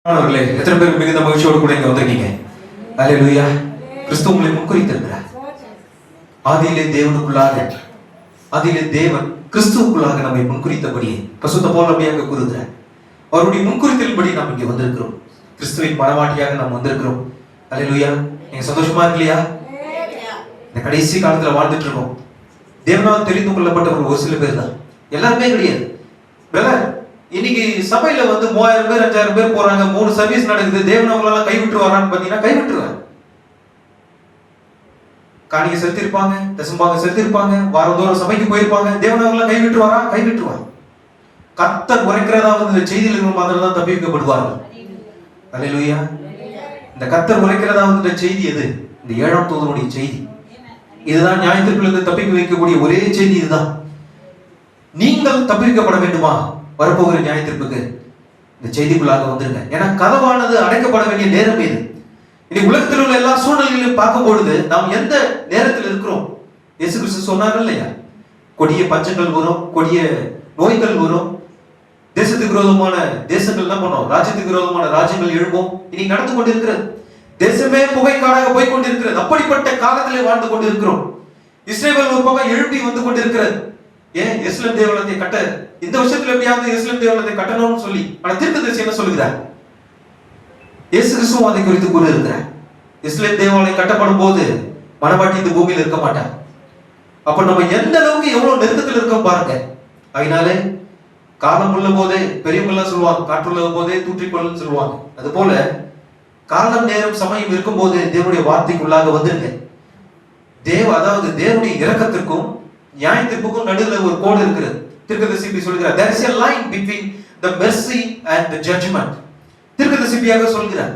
மாணவர்களே, எத்தனை பேர் மிகுந்த மகிழ்ச்சியோடு கூட இங்க வந்திருக்கீங்க? அல்லேலூயா. கிறிஸ்து உங்களை முன்குறித்திருக்கிறார். ஆதியிலே தேவன் கிறிஸ்துவுக்குள்ளாக நம்மை முன்குறித்தபடி பசுத்த போல் அப்படியாக கூறுகிறார். அவருடைய முன்குறித்தலின்படி நாம் இங்கே வந்திருக்கிறோம். கிறிஸ்துவின் மனவாட்டியாக நாம் வந்திருக்கிறோம். அல்லேலூயா. நீங்க சந்தோஷமா இருக்கலையா? இந்த கடைசி காலத்துல வாழ்ந்துட்டு இருக்கோம். தேவனால் தெரிந்து கொள்ளப்பட்டவர்கள் ஒரு சில பேர் தான், எல்லாருமே கிடையாது. இன்னைக்கு சபையில 3000 பேர் 5000 பேர் போறாங்க, 3 சர்வீஸ் நடக்குது. தேவன் அவங்களெல்லாம் கைவிட்டு வரான்னு பாத்தீங்கன்னா கைவிட்டுருவாங்க. காணிக்க செலுத்திருப்பாங்க, தசம்பாக செலுத்திருப்பாங்க, வாரந்தோறும் சபைக்கு போயிருப்பாங்க. தேவன் அவங்களெல்லாம் கைவிட்டுருவாங்க. கர்த்தர் உரைக்கிறதா இந்த செய்தியில் இருக்கிற மாதிரி தான் தப்பி வைக்கப்படுவார்கள். அல்லேலூயா. இந்த கர்த்தர் உரைக்கிறதா இந்த செய்தி எது? இந்த 7ஆம் தூதனுடைய செய்தி. இதுதான் நியாயத்திற்குள்ளிருந்து தப்பிக்க வைக்கக்கூடிய ஒரே செய்தி. இதுதான். நீங்கள் தப்பிக்கப்பட வேண்டுமா வரப்போகிற நியாயத்திற்கு இந்த செய்திக்குள்ளாக வந்துருங்க. ஏன்னா கதவானது அடைக்கப்பட வேண்டிய நேரம் இது. இன்னைக்கு உலகத்தில் உள்ள எல்லா சூழ்நிலைகளையும் பார்க்கும் பொழுது நாம் எந்த நேரத்தில் இருக்கிறோம்? இயேசு கிறிஸ்து சொன்னார்கள் இல்லையா, கொடிய பஞ்சங்கள் வரும், கொடிய நோய்கள் வரும், தேசத்துக்கு விரோதமான தேசங்கள் என்ன பண்ணோம், ராஜ்யத்துக்கு விரோதமான ராஜ்யங்கள் எழும்போம். இன்னைக்கு நடந்து கொண்டிருக்கிறது. தேசமே புகைக்காடாக போய் கொண்டிருக்கிறது. அப்படிப்பட்ட காலத்திலே வாழ்ந்து கொண்டிருக்கிறோம். இஸ்ரேல் ஒரு பக்கம் எழுப்பி வந்து கொண்டிருக்கிறது. ஏன் எருசலேம் தேவாலயத்தை கட்ட இந்த வருஷத்துல எப்படியாவது எருசலேம் தேவாலயத்தை கட்டணும்னு சொல்லி, ஆனா தீர்க்கதரிசி என்ன சொல்லுகிறார்? இயேசு கிறிஸ்துவும் அதை குறித்து கூறி இருக்கிறார். எருசலேம் தேவாலயம் கட்டப்படும் போது மனவாட்டி இந்த பூமியில் இருக்க மாட்டார். அப்ப நம்ம எந்த அளவுக்கு எவ்வளவு நெருக்கத்தில் இருக்கோம் பாருங்க. அதனாலே காலம் உள்ள போதே பெரியவங்க எல்லாம் சொல்லுவாங்க, காற்றுள்ள போதே தூற்றிக்கொள்ளுன்னு சொல்லுவாங்க. அது போல காலம் நேரம் சமயம் இருக்கும் போது தேவனுடைய வார்த்தைக்குள்ளாக வந்துருங்க. அதாவது தேவனுடைய இரக்கத்திற்கும் நியாயத்திற்கும் நடுவில் ஒரு கோடு இருக்கிறது. தீர்க்கதரிசி சொல்கிறார், there is a line between the mercy and the judgment. தீர்க்கதரிசியாக சொல்கிறார்,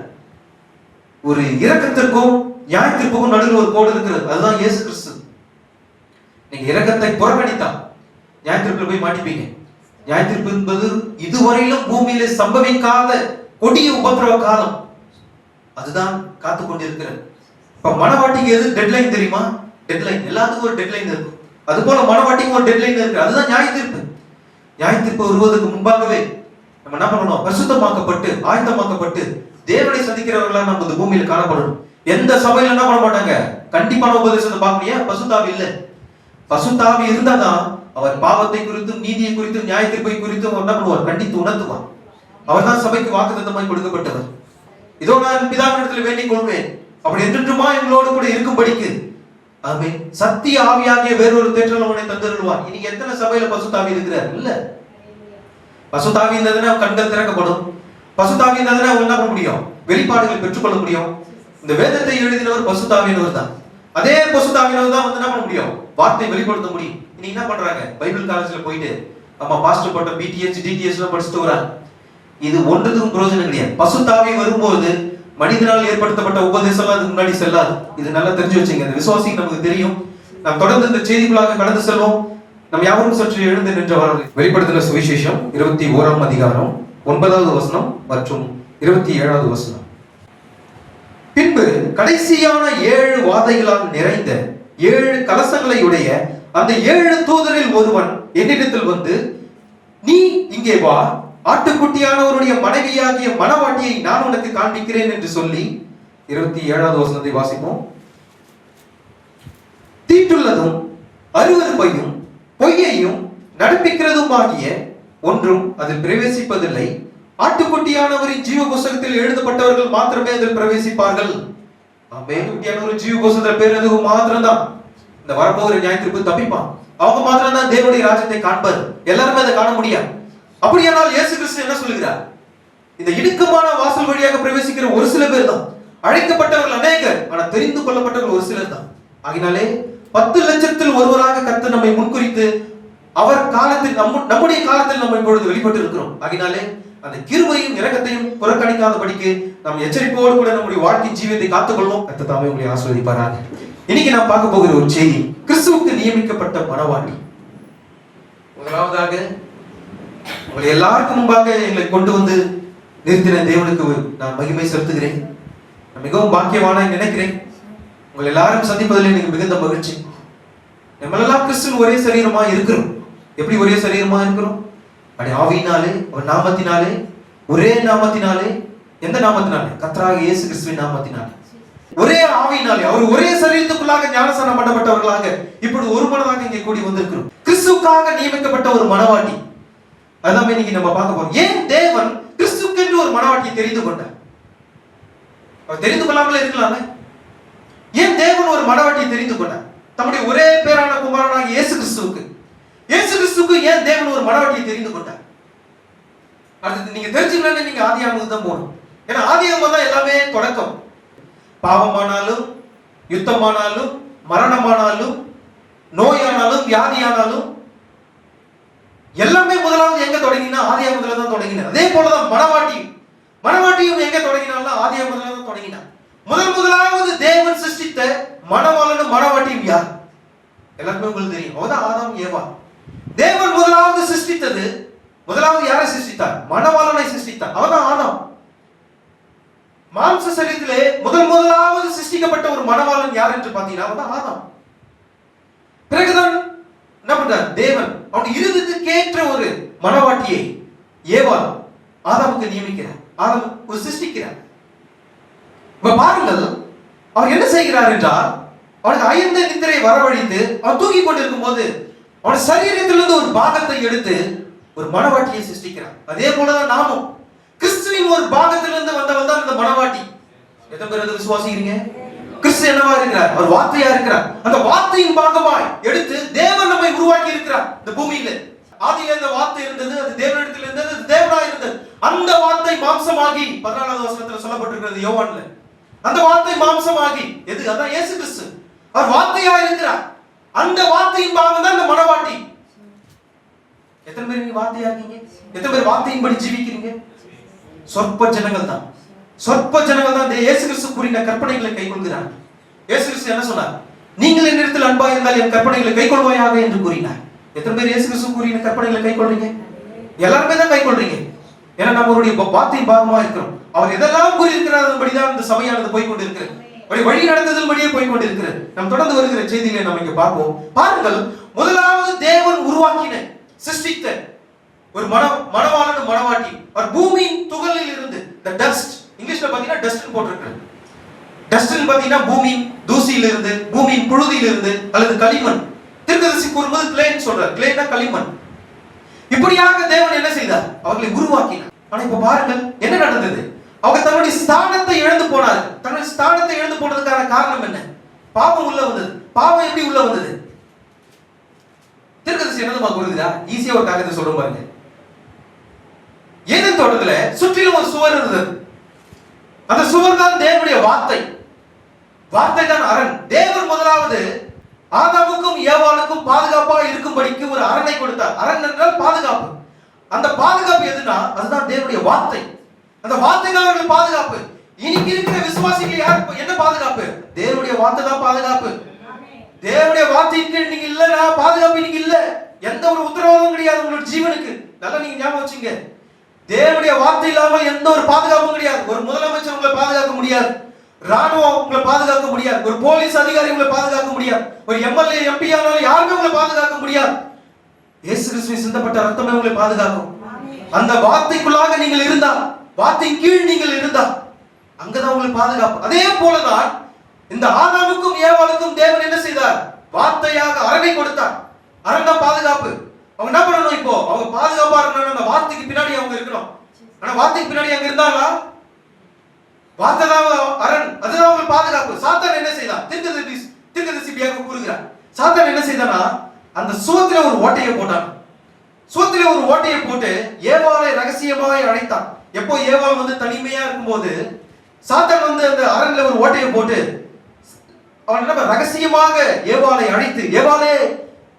ஒரு இரக்கத்திற்கும் நியாயத்திற்கும் நடுவில் ஒரு கோடு இருக்கிறது. அதுதான் இயேசு கிறிஸ்து. நீங்க இரக்கத்தை புறக்கணித்தா நியாயத்திற்குள் போய் மாட்டிப்பீங்க. நியாயத்திற்கு என்பது இதுவரையிலும் பூமியில சம்பவிக்காத கொடிய உபத்திரவ காலம். அதுதான் காத்து கொண்டிருக்கிறது. இப்ப மனவாட்டிக்கு எது டெட்லைன் தெரியுமா? டெட்லைன் எல்லாத்துக்கும் ஒரு டெட்லைன் இருக்கும். அது போல மனவாட்டிக்கு ஒரு டெட்லைன் இருக்கு. அதுதான் நியாயத்தீர்ப்பு. நியாயத்தீர்ப்பு வருவதற்கு முன்பாகவே நம்ம என்ன பண்ணணும்? பரிசுத்தமாக்கப்பட்டு ஆயத்தமாக்கப்பட்டு தேவனை சந்திக்கிறவர்களா நம்ம இந்த பூமியில காணப்படணும். எந்த சபையில என்ன பண்ண மாட்டாங்க? கண்டிப்பான உபதேசத்தை பார்க்கலையா? பசுத்தாவி இல்ல. பசுத்தாவி இருந்தாதான் அவர் பாவத்தை குறித்தும் நீதியை குறித்தும் நியாயத்தீர்ப்பை குறித்தும் என்ன பண்ணுவார்? கண்டித்து உணர்த்துவார். அவர் தான் சபைக்கு வாக்குத்தத்தமாய் கொடுக்கப்பட்டவர். இதோ நான் பிதாவினிடத்தில் வேண்டிக் கொள்வேன், அப்படி என்றுமா எங்களோடு கூட இருக்கும்படிக்கு ஆமென் சத்திய ஆவியாகிய வேறொரு தேற்றலவனை தந்தருள்வார். இன்னைக்கு எத்தனை சபையில பசுத்தாவி இருக்கிறார்? இல்ல. பசுத்தாவி இருந்ததுன்னா கண்கள் திறக்கப்படும். பசுத்தாவி இருந்ததுன்னா அவங்க என்ன பண்ண முடியும்? வெளிப்பாடுகளை பெற்றுக்கொள்ள முடியும். இந்த வேதத்தை எழுதினவர் பசுத்தாவியினவர் தான். அதே பசுத்தாவியினவர் தான் என்ன பண்ண முடியும்? வார்த்தை வெளிப்படுத்த முடியும். இன்னைக்கு என்ன பண்றாங்க? பைபிள் காலேஜ்ல போயிட்டு அம்மா பாஸ்டர் பட்ட பிடிஎஸ் டிடிஎஸ் எல்லாம் படிச்சுட்டு வராங்க. இது ஒன்றுக்கும் பிரயோஜனம் கிடையாது. பசுத்தாவி வரும்போது மனிதனால் ஏற்படுத்தப்பட்ட உபதேசம் அதுக்கு முன்னாடி செல்லாது. இது நல்லா தெரிஞ்சு வச்சுங்க. இந்த விசுவாசிக்கு நமக்கு தெரியும். நாம் தொடர்ந்து இந்த செய்திகளாக கடந்து செல்வோம். நம் யாவரும் சற்று எழுந்து நின்றவர்கள். வெளிப்படுத்தின சுவிசேஷம் 21ஆம் அதிகாரம் 9வது வசனம் மற்றும் 27வது வசனம். பின்பு கடைசியான 7 வாதைகளால் நிறைந்த 7 கலசங்களை உடைய அந்த 7 தூதரில் ஒருவன் என்னிடத்தில் வந்து, நீ இங்கே வா, ஆட்டுக்குட்டியானவருடைய மனைவியாகிய மனவாட்டியை நான் உனக்கு காண்பிக்கிறேன் என்று சொல்லி 27வது வசனத்தை வாசிப்போம். தீட்டுள்ளதும் அருவருப்பையும் பொய்யையும் நடப்பிக்கிறதும் ஆகிய ஒன்றும் அதில் பிரவேசிப்பதில்லை. ஆட்டுக்குட்டியானவரின் ஜீவ புஸ்தகத்தில் எழுதப்பட்டவர்கள் மாத்திரமே அதில் பிரவேசிப்பார்கள். ஆட்டுக்குட்டியானவரின் ஜீவ புஸ்தகத்தில் பேர் எதுவும் மாத்திரம்தான் இந்த வரப்போகிற நியாயத்திற்கு தப்பிப்பான். அவங்க மாத்திரம் தான் தேவனுடைய ராஜ்யத்தை காண்பார். எல்லாருமே அதை காண முடியாது. அப்படியானால் இயேசு கிறிஸ்து என்ன சொல்லுகிறார்? இந்த இடுக்கமான வாசல் வழியாக பிரவேசிக்கிற ஒரு சில பேர் தான். அழைக்கப்பட்டவர்கள் அநேகர், ஆனா தெரிந்து கொள்ளப்பட்டவர்கள் ஒரு சிலர் தான். ஆகினாலே 10 லட்சத்தில் ஒருவராக கர்த்தர் நம்மை முன்குறித்து அவர் காலத்தில் நம்முடைய காலத்தில் நம்ம இப்பொழுது வெளிப்பட்டு இருக்கிறோம். ஆகினாலே அந்த கிருபையும் இரக்கத்தையும் புறக்கணிக்காதபடிக்கு நாம் எச்சரிப்போடு கூட நம்முடைய வாழ்க்கை ஜீவியத்தை காத்துக்கொள்வோம். கர்த்தர் தாமே உங்களை ஆசீர்வதிப்பாராக. இன்னைக்கு நான் பார்க்க போகிற ஒரு செய்தி, கிறிஸ்துவுக்கு நியமிக்கப்பட்ட மனவாட்டி. முதலாவதாக உங்களை எல்லாருக்கும் முன்பாக எங்களை கொண்டு வந்து நிறுத்தின தேவனுக்கு நான் மகிமை செலுத்துகிறேன். நான் மிகவும் பாக்கியவான நினைக்கிறேன். உங்கள் எல்லாரும் சந்திப்பதில் எனக்கு மிகுந்த மகிழ்ச்சி. நம்மளெல்லாம் கிறிஸ்துவின் ஒரே சரீரமா இருக்கிறோம். எப்படி ஒரே சரீரமா இருக்கிறோம்? அப்படி ஆவியினாலே, அவர் நாமத்தினாலே, ஒரே நாமத்தினாலே எந்த நாமத்தினாலே? கர்த்தராகிய இயேசு கிறிஸ்துவின் நாமத்தினாலே. ஒரே ஆவியினாலே, அவர் ஒரே சரீரத்துக்குள்ளாக ஞானஸ்நானம் பண்ணப்பட்டவர்களாக இப்படி ஒரு மனதாக இங்கே கூடி வந்திருக்கிறோம். கிறிஸ்துவுக்காக நியமிக்கப்பட்ட ஒரு மனவாட்டி. அதான் இன்னைக்கு நம்ம பார்க்க போறோம். ஏன் தேவன் கிறிஸ்துக்கென்று ஒரு மனவாட்டியை தெரிந்து கொண்டார்? அவர் தெரிந்து கொள்ளாமலே இருக்கலாம்ல. ஏன் தேவன் ஒரு மனவாட்டியை தெரிந்து கொண்டார்? தம்முடைய ஒரே பேரான குமாரனாகிய இயேசு கிறிஸ்துவுக்கு ஏன் தேவன் ஒரு மனவாட்டியை தெரிந்து கொண்டார்? அடுத்து நீங்க தெரிஞ்சுக்கலாம்னு நீங்க ஆதியாகமத்துக்கு தான் போகணும். ஏன்னா ஆதியாகமம் தான் எல்லாமே தொடக்கம். பாவமானாலும், யுத்தமானாலும், மரணமானாலும், நோயானாலும், வியாதியானாலும் எல்லாமே முதலாவது எங்க தொடங்கினா ஆதியாகமத்துல தான் தொடங்கின. அதே போலதான் மனவாட்டியும் எங்க தொடங்கினாலும் ஆதியாகமத்துல தான் தொடங்கினார். முதலாவது தேவன் சிருஷ்டித்த மணவாளனும் மணவாட்டியும் யார்? எல்லாருமே உங்களுக்கு தெரியும். அவதான் ஆதாம் ஏவா. தேவன் முதலாவது சிருஷ்டித்தது, முதலாவது யாரை சிருஷ்டித்தார்? மணவாளனை சிருஷ்டித்தார். அவதான் ஆதாம். மாம்ச சரீரத்திலே முதலாவது சிருஷ்டிக்கப்பட்ட ஒரு மணவாளன் யார் என்று பார்த்தீங்கன்னா அவதான் ஆதாம். பிறகுதான் என்ன பண்றார் தேவன்? அவனுடைய இருதயத்துக்கேற்ற ஒரு மணவாட்டியை ஏவாள் ஆதாமுக்கு நியமிக்கிறார். ஆதாம் சிருஷ்டிக்கிறார். இப்ப பாருங்கள், அவர் என்ன செய்கிறார் என்றால், அவனுக்கு அயர்ந்த நித்திரை வரவழைத்து அவன் தூங்கி கொண்டிருக்கும் போது அவன் சரீரத்திலிருந்து ஒரு பாகத்தை எடுத்து ஒரு மணவாட்டியை சிருஷ்டிக்கிறார். அதே போலதான் நாமும் கிறிஸ்துவின் ஒரு பாகத்திலிருந்து வந்தவன் தான் இந்த மணவாட்டி. எத்தனை பேர் விசுவாசிக்கிறீங்க? கிறிஸ்து என்னவா இருக்கிறார்? அவர் வார்த்தையா இருக்கிறார். அந்த வார்த்தையின் பாகமாய் எடுத்து தேவன் நம்மை உருவாக்கி இருக்கிறார் இந்த பூமியில. ஆதியில இந்த வார்த்தை இருந்தது, அது தேவனிடத்தில் இருந்தது, அது தேவனாய் இருந்தது. அந்த வார்த்தை மாம்சமாகி 14வது வசனத்துல சொல்லப்பட்டிருக்கிறது யோவான்ல. அந்த வார்த்தை மாம்சமாகி எது? அதான் இயேசு கிறிஸ்து. அவர் வார்த்தையா இருக்கிறார். அந்த வார்த்தையின் பாகம் தான் இந்த மணவாட்டி. எத்தனை பேர் நீங்க வார்த்தையா இருக்கீங்க? எத்தனை பேர் வார்த்தையின்படி ஜீவிக்கிறீங்க? சொற்ப ஜனங்கள் தான். இயேசு கிறிஸ்து கூறின கற்பனைகளை கைக்கொள்கிறார். இயேசு கிறிஸ்து என்ன சொன்னார்? நீங்கள் என்னிடத்தில் அன்பா இருந்தால் என் கற்பனைகளை கைக்கொள்வாயாக என்று கூறினார். எத்தனை பேர் இயேசு கிறிஸ்து கூறின கற்பனைகளை கைக்கொள்றீங்க? எல்லாருமே தான் கைக்கொள்றீங்க. ஏன்னா நம்மளுடைய வார்த்தையின் பாகமா இருக்கிறோம். அவர் எதெல்லாம் கூறியிருக்கிறார் அதன்படிதான் இந்த சபையானது போய்கொண்டிருக்கிறது. வழி நடந்ததில் படியே போய்கொண்டிருக்கிறது. நாம் தொடர்ந்து வருகிற செய்திகளை நாம் இங்க பார்ப்போம். பாருங்கள், முதலாவது தேவன் உருவாக்கின சிருஷ்டித்த ஒரு மணவாளன் மணவாட்டி. அவர் பூமியின் துகளில் இருந்து, the dust, இங்கிலீஷ்ல பாத்தீங்கன்னா டஸ்ட் போட்டிருக்கிறது. டஸ்ட் பாத்தீங்கன்னா பூமியின் தூசியில இருந்து, பூமியின் புழுதியில இருந்து அல்லது களிமண். தீர்க்கதரிசி கூறும்போது கிளேன்னு சொல்றார். கிளேன்னா களிமண். இப்படியாக தேவன் என்ன செய்தார்? அவர்களை உருவாக்கினார். ஆனா இப்ப பாருங்கள் என்ன நடந்தது? அவங்க தன்னுடைய ஸ்தானத்தை இழந்து போனார்கள். தன்னுடைய ஸ்தானத்தை இழந்து போனதுக்கான காரணம் என்ன? பாவம் உள்ள வந்தது. பாவம் எப்படி உள்ள வந்தது? தீர்க்கதரிசி என்னதுமா கூறுகிறா? ஈஸியா ஒரு காரியத்தை சொல்றோம் பாருங்க. ஏதேன் தோட்டத்துல சுற்றிலும் ஒரு சுவர் இருந்தது. அந்த சுவர் தான் தேவனுடைய வார்த்தை. வார்த்தை தான் அரண். தேவன் முதலாவது ஆதாமுக்கும் ஏவாளுக்கும் பாதுகாப்பா இருக்கும்படிக்கு ஒரு அரணை கொடுத்தார். அரண் என்றால் பாதுகாப்பு. அந்த பாதுகாப்பு எதுனா அதுதான் தேவனுடைய வார்த்தை. அந்த வார்த்தை தான் அவர்கள் பாதுகாப்பு. இன்னைக்கு இருக்கிற விசுவாசிகள் யார் என்ன பாதுகாப்பு? தேவனுடைய வார்த்தை தான் பாதுகாப்பு. தேவனுடைய வார்த்தைக்கு நீங்க இல்லனா பாதுகாப்பு இன்னைக்கு இல்ல. எந்த ஒரு உத்தரவாதமும் கிடையாது உங்களோட ஜீவனுக்கு. நல்லா நீங்க ஞாபகம் வச்சுங்க. தேவனுடைய வார்த்தை இல்லாமல் எந்த ஒரு பாதுகாப்பும் கிடையாது. ஒரு முதலமைச்சர் உங்களை பாதுகாக்க முடியாது. ராணுவம் உங்களை பாதுகாக்க முடியாது. ஒரு போலீஸ் அதிகாரி உங்களை பாதுகாக்க முடியாது. ஒரு எம்எல்ஏ எம்பி ஆனாலும் யாருமே உங்களை பாதுகாக்க முடியாது. இயேசு கிறிஸ்துவின் சிந்தப்பட்ட ரத்தமே உங்களை பாதுகாக்கும். அந்த வார்த்தைக்குள்ளாக நீங்கள் இருந்தா, வார்த்தையின் கீழ் நீங்கள் இருந்தா, அங்கதான் உங்களுக்கு பாதுகாப்பு. அதே போலதான் இந்த ஆதாமுக்கும் ஏவாளுக்கும் தேவன் என்ன செய்தார்? வார்த்தையாக அரவை கொடுத்தார். அரண் தான் பாதுகாப்பு. அவங்க என்ன பண்ணணும்? இப்போ அவங்க பாதுகாப்பா இருக்கணும். அந்த வார்த்தைக்கு பின்னாடி அவங்க இருக்கணும். ஆனா வார்த்தைக்கு பின்னாடி அங்க இருந்தாங்களா? வார்த்தை தான் அரண், அதுதான் அவங்க பாதுகாப்பு. சாத்தான் என்ன செய்தான்? தீர்க்கதரிசியாக கூறுகிறார். சாத்தான் என்ன செய்தானா, அந்த சுவத்தில ஒரு ஓட்டையை போட்டான். சுவத்தில ஒரு ஓட்டையை போட்டு ஏவாளை ரகசியமாக அழைத்தான். எப்போ ஏவாள் வந்து தனிமையா இருக்கும்போது சாத்தான் வந்து அந்த அரண்ல ஒரு ஓட்டையை போட்டு அவன் என்ன ரகசியமாக ஏவாளை அழைத்து, ஏவாளே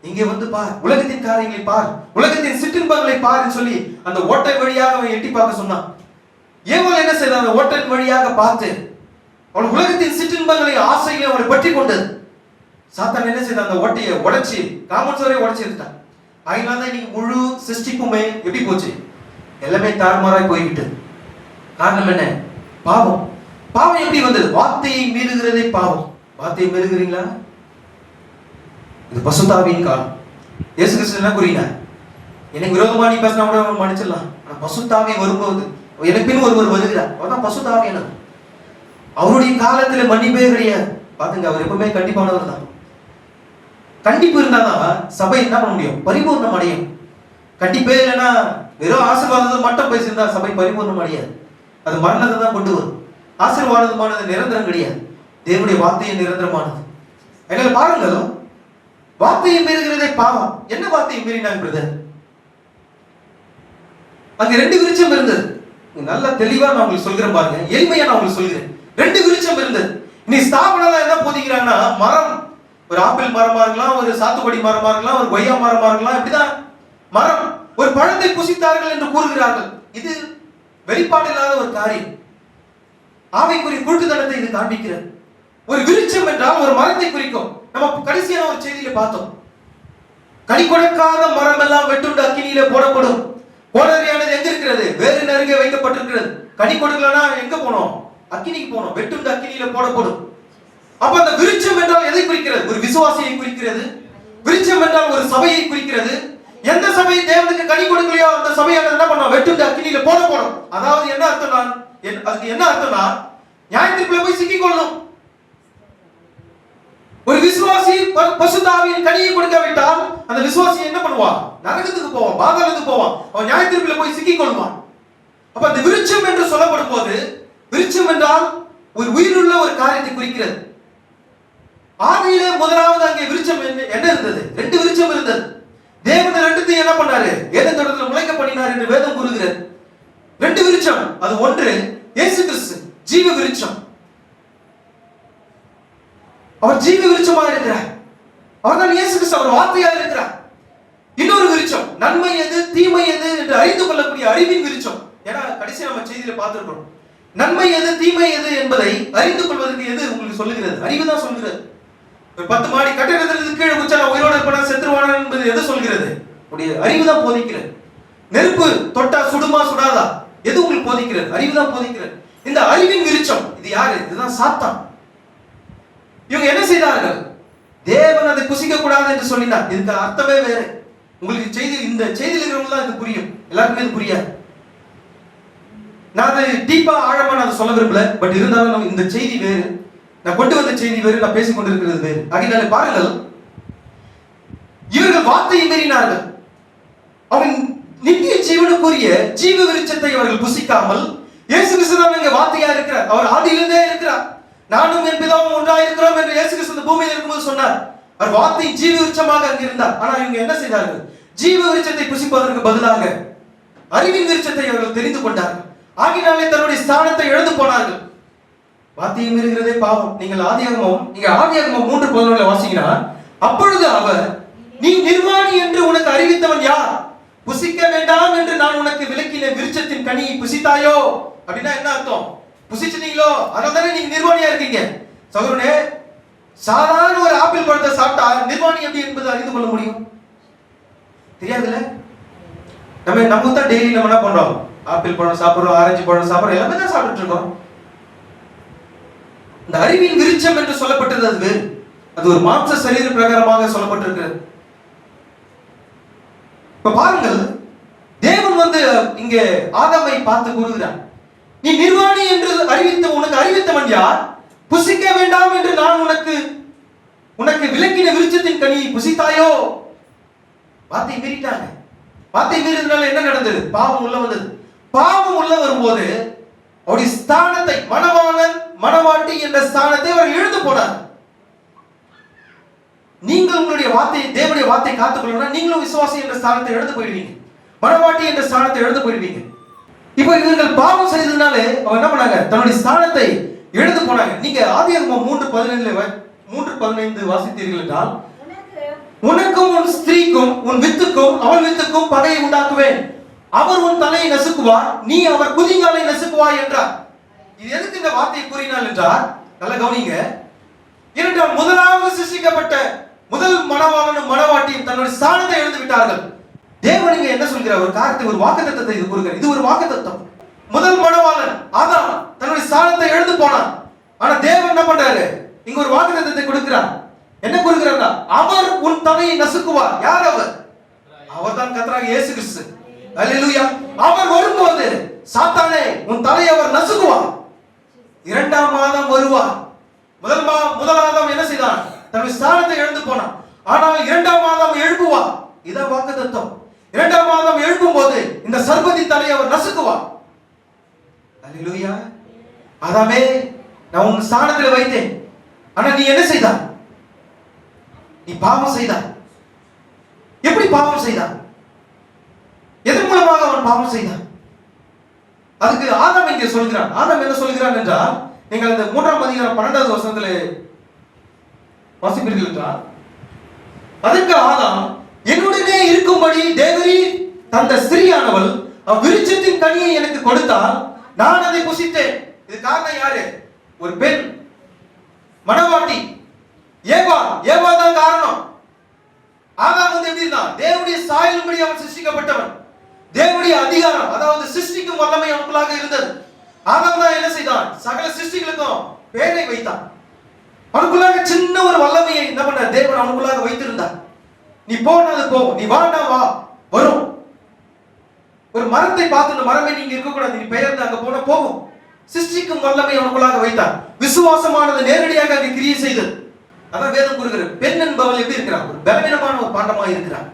இங்கே வந்து பார், உலகத்தின் காரியங்களை பார், உலகத்தின் சிற்றின்பங்களை பார் சொல்லி அந்த ஓட்டை வழியாக அவன் எட்டி பார்க்க சொன்னான். ஏவாள் என்ன செய்தான்? அந்த ஓட்டை வழியாக பார்த்து அவன் உலகத்தின் சிற்றின்பங்களை ஆசைகளை அவனை பற்றி கொண்டது. சாத்தான் என்ன செய்தான்? அந்த ஓட்டையை உடைச்சி காமன் சோரை உடைச்சி எடுத்தான். அதனால தான் இன்னைக்கு முழு சிருஷ்டிப்புமே எப்படி போச்சு? எல்லாமே தாறுமாறாய் போய்விட்டது. காரணம் என்ன? பாவம். பாவம் எப்படி வந்தது? வார்த்தையை மீறுகிறதே பாவம். வார்த்தையை மீறுகிறீங்களா? இது பசுத்தாவியின் காலம். இயேசு கிறிஸ்து என்ன கூறினார்? எனக்கு விரோதமா நீ பேசினா கூட மன்னிச்சிடலாம். ஆனா பசுத்தாவி வரும்போது எனக்கு பின் ஒருவர் வருகிறார், அவர்தான் பசுத்த ஆவியானவர். அவருடைய காலத்துல மன்னிப்பே கிடையாது. பாத்துங்க, அவர் எப்பவுமே கண்டிப்பானவர் தான். கண்டிப்பு இருந்தாதான் சபை என்ன பண்ண முடியும், பரிபூர்ணம் அடையும். கண்டிப்பே இல்லைன்னா வெறும் ஆசீர்வாதம் மட்டும் பேசியிருந்தா சபை பரிபூர்ணம் அடையாது. அது மரணத்தை தான் கொண்டு வரும். ஆசீர்வாதமானது நிரந்தரம் கிடையாது, தேவனுடைய வார்த்தையை நிரந்தரமானது. அதனால பாருங்கள், வார்த்தையை மீறுகிறதே பாவம். என்ன வார்த்தையை மீறினாங்க பிரதர்? அங்க 2 விருட்சம் இருந்தது. நல்ல தெளிவா நான் உங்களுக்கு சொல்கிறேன் பாருங்க, எளிமையா நான் உங்களுக்கு சொல்கிறேன். 2 விருட்சம் இருந்தது. நீ ஸ்தாபனம் என்ன போதிக்கிறாங்கன்னா, மரம், ஒரு ஆப்பிள் மரமா இருக்கலாம், ஒரு சாத்துக்குடி மரமா இருக்கலாம், ஒரு கொய்யா மரமா இருக்கலாம், இப்படிதான் மரம். ஒரு பழத்தை புசித்தார்கள் என்று கூறுகிறார்கள். இது வெளிப்பாடு இல்லாத ஒரு காரியம். ஆவிக்குரிய குருட்டுத்தனத்தை இது காண்பிக்கிறது. ஒரு விருட்சம் என்றால் ஒரு மரத்தை குறிக்கும். நம்ம கடைசியான ஒரு செய்தியில பார்த்தோம், கனி கொடுக்காத மரம் எல்லாம் வெட்டுண்டு அக்கினியில போடப்படும். கோடரியானது எங்க இருக்கிறது? வேறு நெருங்க வைக்கப்பட்டிருக்கிறது. கனி கொடுக்கலனா எங்க போனோம்? அக்கினிக்கு போனோம். வெட்டுண்டு அக்கினியில போடப்படும். அப்ப அந்த விருட்சம் என்றால் எதை குறிக்கிறது? ஒரு விசுவாசியை குறிக்கிறது. விருட்சம் என்றால் ஒரு சபையை குறிக்கிறது. எந்த சபை தேவனுக்கு கனி கொடுக்கலையோ அந்த சபையானது என்ன பண்ணோம்? வெட்டுண்டு அக்கினியில போடப்படும். அதாவது என்ன அர்த்தம்னா, அதுக்கு என்ன அர்த்தம்னா, நியாயத்திற்குள்ள போய் சிக்கிக் கொள்ளணும். ஒரு விசுவாசி பசுத்த ஆவியின் கனியை கொடுக்காவிட்டால் அந்த விசுவாசி என்ன பண்ணுவான்? நரகத்துக்கு போவான், பாதாளத்துக்கு போவான். அவன் நியாயத்திற்குள்ள போய் சிக்கிக் கொள்வான். அப்ப அந்த விருட்சம் என்று சொல்லப்படும் போது, விருட்சம் என்றால் ஒரு உயிருள்ள ஒரு காரியத்தை குறிக்கிறது. ஆதியிலே முதலாவது அங்கே விருட்சம் என்ன இருந்தது? 2 விருட்சம் இருந்தது. தேவன் 2த்தையும் என்ன பண்ணாரு? ஏதேன் தோட்டத்தில் முளைக்க பண்ணினார் என்று வேதம் கூறுகிறது. 2 விருட்சம். அது ஒன்று இயேசு கிறிஸ்து, ஜீவ விருட்சம். அவர் ஜீவ விருட்சமாக இருக்கிறார். அவர்தான் இயேசு கிறிஸ்து, அவர் வார்த்தையாக இருக்கிறார். இன்னொரு விருட்சம், நன்மை எது தீமை எது என்று அறிந்து கொள்ளக்கூடிய அறிவின் விருட்சம். ஏன்னா கடைசி நம்ம செய்தியில பார்த்திருக்கிறோம், நன்மை எது தீமை எது என்பதை அறிந்து கொள்வதற்கு எது உங்களுக்கு சொல்லுகிறது? அறிவு தான் சொல்கிறது. ஒரு 10 மாடி கட்டிடத்திலிருந்து கீழே குச்சா உயிரோடு இருப்பனா செத்துருவானா என்பது எது சொல்கிறது? உடைய அறிவு தான் போதிக்கிறது. நெருப்பு தொட்டா சுடுமா சுடாதா, எது உங்களுக்கு போதிக்கிறது? அறிவு தான் போதிக்கிறது. இந்த அறிவின் விருட்சம் இது யாரு? இதுதான் சாத்தான். இவங்க என்ன செய்தார்கள்? தேவன் அதை புசிக்க கூடாது என்று சொல்லினார். இதுக்கு அர்த்தமே வேறு. உங்களுக்கு செய்தி, இந்த செய்தியில் இருக்கிறவங்க தான் இது புரியும், எல்லாருக்குமே இது புரியாது. நான் அதை டீப்பா ஆழமா நான் சொல்ல விரும்பல, பட் இருந்தாலும் இந்த செய்தி வேறு, நான் கொண்டு வந்த செய்தி வேறு, நான் பேசிக் கொண்டிருக்கிறது வேறு. ஆகினால பாருங்கள், இவர்கள் வார்த்தையை மீறினார்கள். அவன் நித்திய ஜீவனுக்குரிய ஜீவ விருட்சத்தை அவர்கள் புசிக்காமல், இயேசு கிறிஸ்து தான் இங்க வார்த்தையா இருக்கிறார். அவர் ஆதியிலிருந்தே இருக்கிறார். நானும் என் பிதாவும் ஒன்றாக இருக்கிறோம் என்று இயேசு கிறிஸ்து இந்த பூமியில் இருக்கும்போது சொன்னார். அவர் வார்த்தை ஜீவ விருட்சமாக அங்கு இருந்தார். ஆனா இவங்க என்ன செய்தார்கள்? ஜீவ விருட்சத்தை புசிப்பதற்கு பதிலாக அறிவின் விருட்சத்தை அவர்கள் தெரிந்து கொண்டார்கள். ஆகினாலே தன்னுடைய ஸ்தானத்தை இழந்து போனார்கள். வார்த்தையை மீறுகிறதே பாவம். நீங்கள் ஆதியாகமம் 3:11 வாசிங்கன்னா, அப்பொழுது அவர், நீ நிர்வாணி என்று உனக்கு அறிவித்தவன் யார்? புசிக்க வேண்டாம் என்று நான் உனக்கு விலக்கின விருட்சத்தின் கனியை புசித்தாயோ? அப்படின்னா என்ன அர்த்தம்? புசிச்சிட்டீங்களோ, அதனால தானே நீங்க நிர்வாணியா இருக்கீங்க. சகோதரனே, சாதாரண ஒரு ஆப்பிள் பழத்தை சாப்பிட்டா நிர்வாணி எப்படி என்பது அறிந்து கொள்ள முடியும்? தெரியாதுல்ல. நம்ம தான் டெய்லி நம்ம என்ன பண்றோம்? ஆப்பிள் பழம் சாப்பிடுறோம், ஆரஞ்சு பழம் சாப்பிடுறோம், எல்லாமே தான் சாப்பிட்டு இருக்கோம். இந்த அறிவின் விருட்சம் என்று சொல்லப்பட்டது அது வேறு. அது ஒரு மாம்ச சரீர பிரகாரமாக சொல்லப்பட்டிருக்கிறது. இப்ப பாருங்கள், தேவன் இங்க ஆதாமை பார்த்து கூறுகிறார், நீ நிர்வாணி என்று உனக்கு அறிவித்தவன் யார்? புசிக்க வேண்டாம் என்று நான் உனக்கு விலக்கின விருட்சத்தின் கனியை புசித்தாயோ? வார்த்தை மீறிட்டாங்க. வார்த்தை மீறினால என்ன நடந்தது? பாவம் உள்ள வந்தது. பாவம் உள்ள வரும்போது அவருடைய ஸ்தானத்தை, மணவாளன் மணவாட்டி என்ற ஸ்தானத்தை அவர் இழந்து போனார். நீங்கள் உங்களுடைய வார்த்தையை, தேவனுடைய வார்த்தையை காத்துக்கொள்ளணும், நீங்களும் விசுவாசி என்ற ஸ்தானத்தை இழந்து போயிடுவீங்க, மணவாட்டி என்ற ஸ்தானத்தை இழந்து போயிடுவீங்க. இப்போ இவர்கள் பாவம் செய்ததுனால அவங்க என்ன பண்ணாங்க? தன்னுடைய ஸ்தானத்தை இழந்து போனாங்க. நீங்க ஆதியாகமம் 3:15 வாசித்தீர்கள் என்றால், உனக்கும் உன் ஸ்திரீக்கும் உன் வித்துக்கும் அவள் வித்துக்கும் பகையை உண்டாக்குவேன், அவர் உன் தலையை நசுக்குவார், நீ அவர் குதிங்காலை நசுக்குவாய் என்றார். இது எதுக்கு இந்த வார்த்தையை கூறினார் என்றால், நல்ல கவனிங்க, ஏனென்றால் முதலாவது சிருஷ்டிக்கப்பட்ட முதல் மணவாளனும் மணவாட்டியும் தன்னுடைய ஸ்தானத்தை இழந்து விட்டார்கள். தேவன் இங்க என்ன சொல்கிறார்? ஒரு காரியத்தை, ஒரு வாக்குத்தத்தத்தை இது கூறுகிறார். இது ஒரு வாக்குத்தத்தம். முதல் மணவாளன் ஆதாம் தன்னுடைய ஸ்தானத்தை இழந்து போனான். ஆனா தேவன் என்ன பண்றாரு? இங்க ஒரு வாக்குத்தத்தத்தை கொடுக்கிறார். என்ன கூறுகிறார்? அவர் உன் தலையை நசுக்குவார். யார் அவர்? அவர்தான் கர்த்தராகிய இயேசு கிறிஸ்து. அல்லேலூயா. அவர் வரும்போது சாத்தானே உன் தலையை அவர் நசுக்குவார். இரண்டாம் மாதம் வருவார். முதல் மாதம் என்ன செய்தான்? தன்னுடைய ஸ்தானத்தை இழந்து போனான். ஆனால் இரண்டாம் மாதம் எழுப்புவார். இதான் வாக்குத்தத்தம். இரண்டாம் மாதம் எழுப்பும் போது இந்த சர்வதி தலையை அவர் நசுக்குவார். அல்லேலூயா. ஆதாமே, நான் உன் ஸ்தானத்தில் வைத்தேன். ஆனா நீ என்ன செய்தாய்? நீ பாவம் செய்தாய். எப்படி பாவம் செய்தான்? எதன் மூலமாக அவன் பாவம் செய்தான்? அதுக்கு ஆதாம் இங்கே சொல்கிறான். ஆதாம் என்ன சொல்கிறான் என்றால், நீங்கள் இந்த 3ஆம் அதிகாரம் 12வது வசனத்தில் வாசிப்பீர்கள் என்றால், அதற்கு ஆதாம், என்னுடனே இருக்கும்படி தேவரீர் தந்த ஸ்திரீயானவள் அவ்விருட்சத்தின் கனியை எனக்கு கொடுத்தால் நான் அதை புசித்தேன். இது காரணம் யாரு? ஒரு பெண், மணவாட்டி ஏவா தான் காரணம். ஆதாம் எப்படி இருந்தான்? தேவனுடைய சாயலின்படி அவன் சிருஷ்டிக்கப்பட்டவன். தேவனுடைய அதிகாரம், அதாவது சிருஷ்டிக்கும் வல்லமை அவனுக்குள்ளாக இருந்தது. ஆதாம் தான் என்ன செய்தான்? சகல சிருஷ்டிகளுக்கும் பேரை வைத்தான். அவனுக்குள்ளாக சின்ன ஒரு வல்லமையை என்ன பண்ண தேவன் அவனுக்குள்ளாக வைத்திருந்தார். நீ போனது போ, நீ வாடா வா, வரும். ஒரு மரத்தை பார்த்து இந்த மரமே நீங்க இருக்கக்கூடாது, நீ பெயர்ந்து அங்க போன போகும். சிருஷ்டிக்கும் வல்லமை அவனுக்குள்ளாக வைத்தார். விசுவாசமானது நேரடியாக அங்கே கிரியை செய்தது. அதான் வேதம் கூறுகிறது, பெண் என்பவள் எப்படி இருக்கிறார்? ஒரு பலவீனமான ஒரு பாண்டமாக இருக்கிறார்.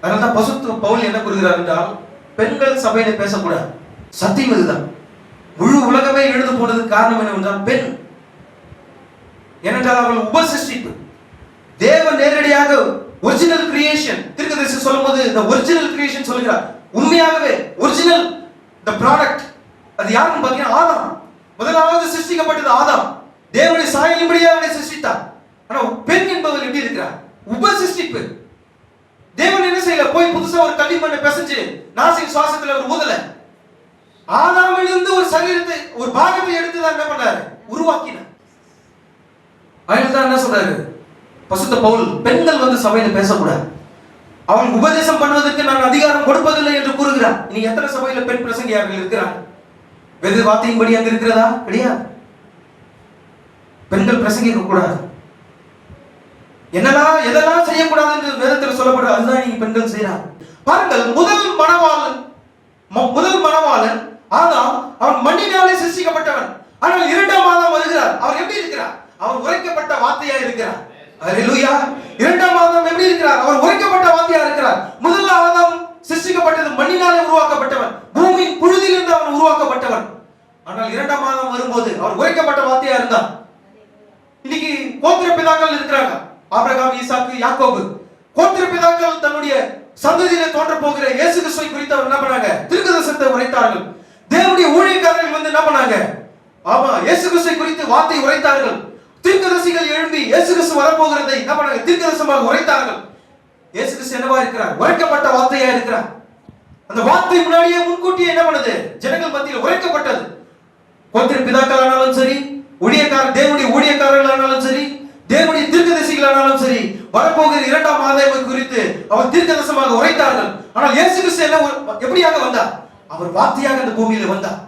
அதனால்தான் பசுத்த பவுல் என்ன கூறுகிறார் என்றால், பெண்கள் சபையில பேசக்கூடாது. சத்தியம் இதுதான். முழு உலகமே எழுந்து போனதுக்கு காரணம் என்னவென்றால் பெண். ஏனென்றால் அவள் உபசிருஷ்டிப்பு. தேவன் நேரடியாக ஒரிஜினல் கிரியேஷன், தீர்க்கதரிசி சொல்லும்போது இந்த ஒரிஜினல் கிரியேஷன் சொல்கிறார். உண்மையாகவே ஒரிஜினல் தி ப்ராடக்ட் அது யாருன்னு பார்த்தீங்கன்னா ஆதாம். முதலாவது சிருஷ்டிக்கப்பட்டது ஆதாம். தேவனுடைய சாயலின்படியே அவனை சிருஷ்டித்தார். ஆனா பெண் என்பவள் எப்படி இருக்கிறார்? உபசிருஷ்டிப்பு. தேவன் என்ன செய்யல? போய் புதுசா ஒரு களிமண்ணை பிசைஞ்சு நாசின் சுவாசத்துல ஒரு ஊதல. ஆதாமிலிருந்து ஒரு சரீரத்தை, ஒரு பாகத்தை எடுத்து தான் என்ன பண்ணாரு? உருவாக்கினார். அதனால தான் என்ன சொல்றாரு பசுத்த பவுல், பெண்கள் வந்து சபையில பேசக்கூடாது, அவனுக்கு உபதேசம் பண்ணுவதற்கு நான் அதிகாரம் கொடுப்பதில்லை என்று கூறுகிறார். நீ எத்தனை சபையில பெண் பிரசங்கியார்கள் இருக்கிறார்? வேத வார்த்தையின்படி அங்க இருக்கிறதா? கிடையாது. பெண்கள் பிரசங்கிக்க கூடாது. எதெல்லாம் செய்யக்கூடாது என்று வேதத்தில் சொல்லப்படுது, அதுதான் நீங்க பெண்கள் செய்யறாங்க. பாருங்கள், முதல் மணவாளன் ஆதாம், அவன் மண்ணினாலே சிருஷ்டிக்கப்பட்டவன். ஆனால் இரண்டாம் ஆதாம் வருகிறார். அவர் எப்படி இருக்கிறார்? அவர் உரைக்கப்பட்ட வார்த்தையா இருக்கிறார். அல்லேலூயா. இரண்டாம் ஆதாம் எப்படி இருக்கிறார்? அவர் உரைக்கப்பட்ட வார்த்தையா இருக்கிறார். முதல் ஆதாம் சிருஷ்டிக்கப்பட்டது மண்ணினாலே உருவாக்கப்பட்டவன், பூமியின் புழுதியிலிருந்து அவன் உருவாக்கப்பட்டவன். ஆனால் இரண்டாம் ஆதாம் வரும்போது அவர் உரைக்கப்பட்ட வார்த்தையா இருந்தார். இன்னைக்கு கோத்திர பிதாக்கள் இருக்கிறாங்க, ஆபிரகாம், ஈசாக்கு, யாக்கோபு. கோத்திர பிதாக்கள் தன்னுடைய சந்ததியிலே தோன்ற போகிற இயேசு கிறிஸ்துவை குறித்து அவர் என்ன பண்ணாங்க? தீர்க்கதரிசனத்தை உரைத்தார்கள். தேவனுடைய ஊழியக்காரர்கள் வந்து என்ன பண்ணாங்க? ஆமா, இயேசு கிறிஸ்துவை குறித்து வார்த்தை உரைத்தார்கள். தீர்க்கதரிசிகள் எழும்பி இயேசு கிறிஸ்து வரப்போகிறதை என்ன பண்ணாங்க? தீர்க்கதரிசனமாக உரைத்தார்கள். இயேசு கிறிஸ்து என்னவா இருக்கிறார்? உரைக்கப்பட்ட வார்த்தையா இருக்கிறார். அந்த வார்த்தை முன்னாடியே முன்கூட்டியே என்ன பண்ணுது? ஜனங்கள் மத்தியில் உரைக்கப்பட்டது. கோத்திர பிதாக்கள் ஆனாலும் சரி, தேவனுடைய ஊழியக்காரர்களானாலும் சரி, தேவனுடைய தீர்க்கதரிசிகளானாலும் சரி, வரப்போகிற இரண்டாம் ஆதாமை குறித்து அவர் தீர்க்கதரிசனமாக உரைத்தார்கள். ஆனால் இயேசு கிறிஸ்து எப்படியாக வந்தார்? அவர் வார்த்தையாக இந்த பூமியில வந்தார்.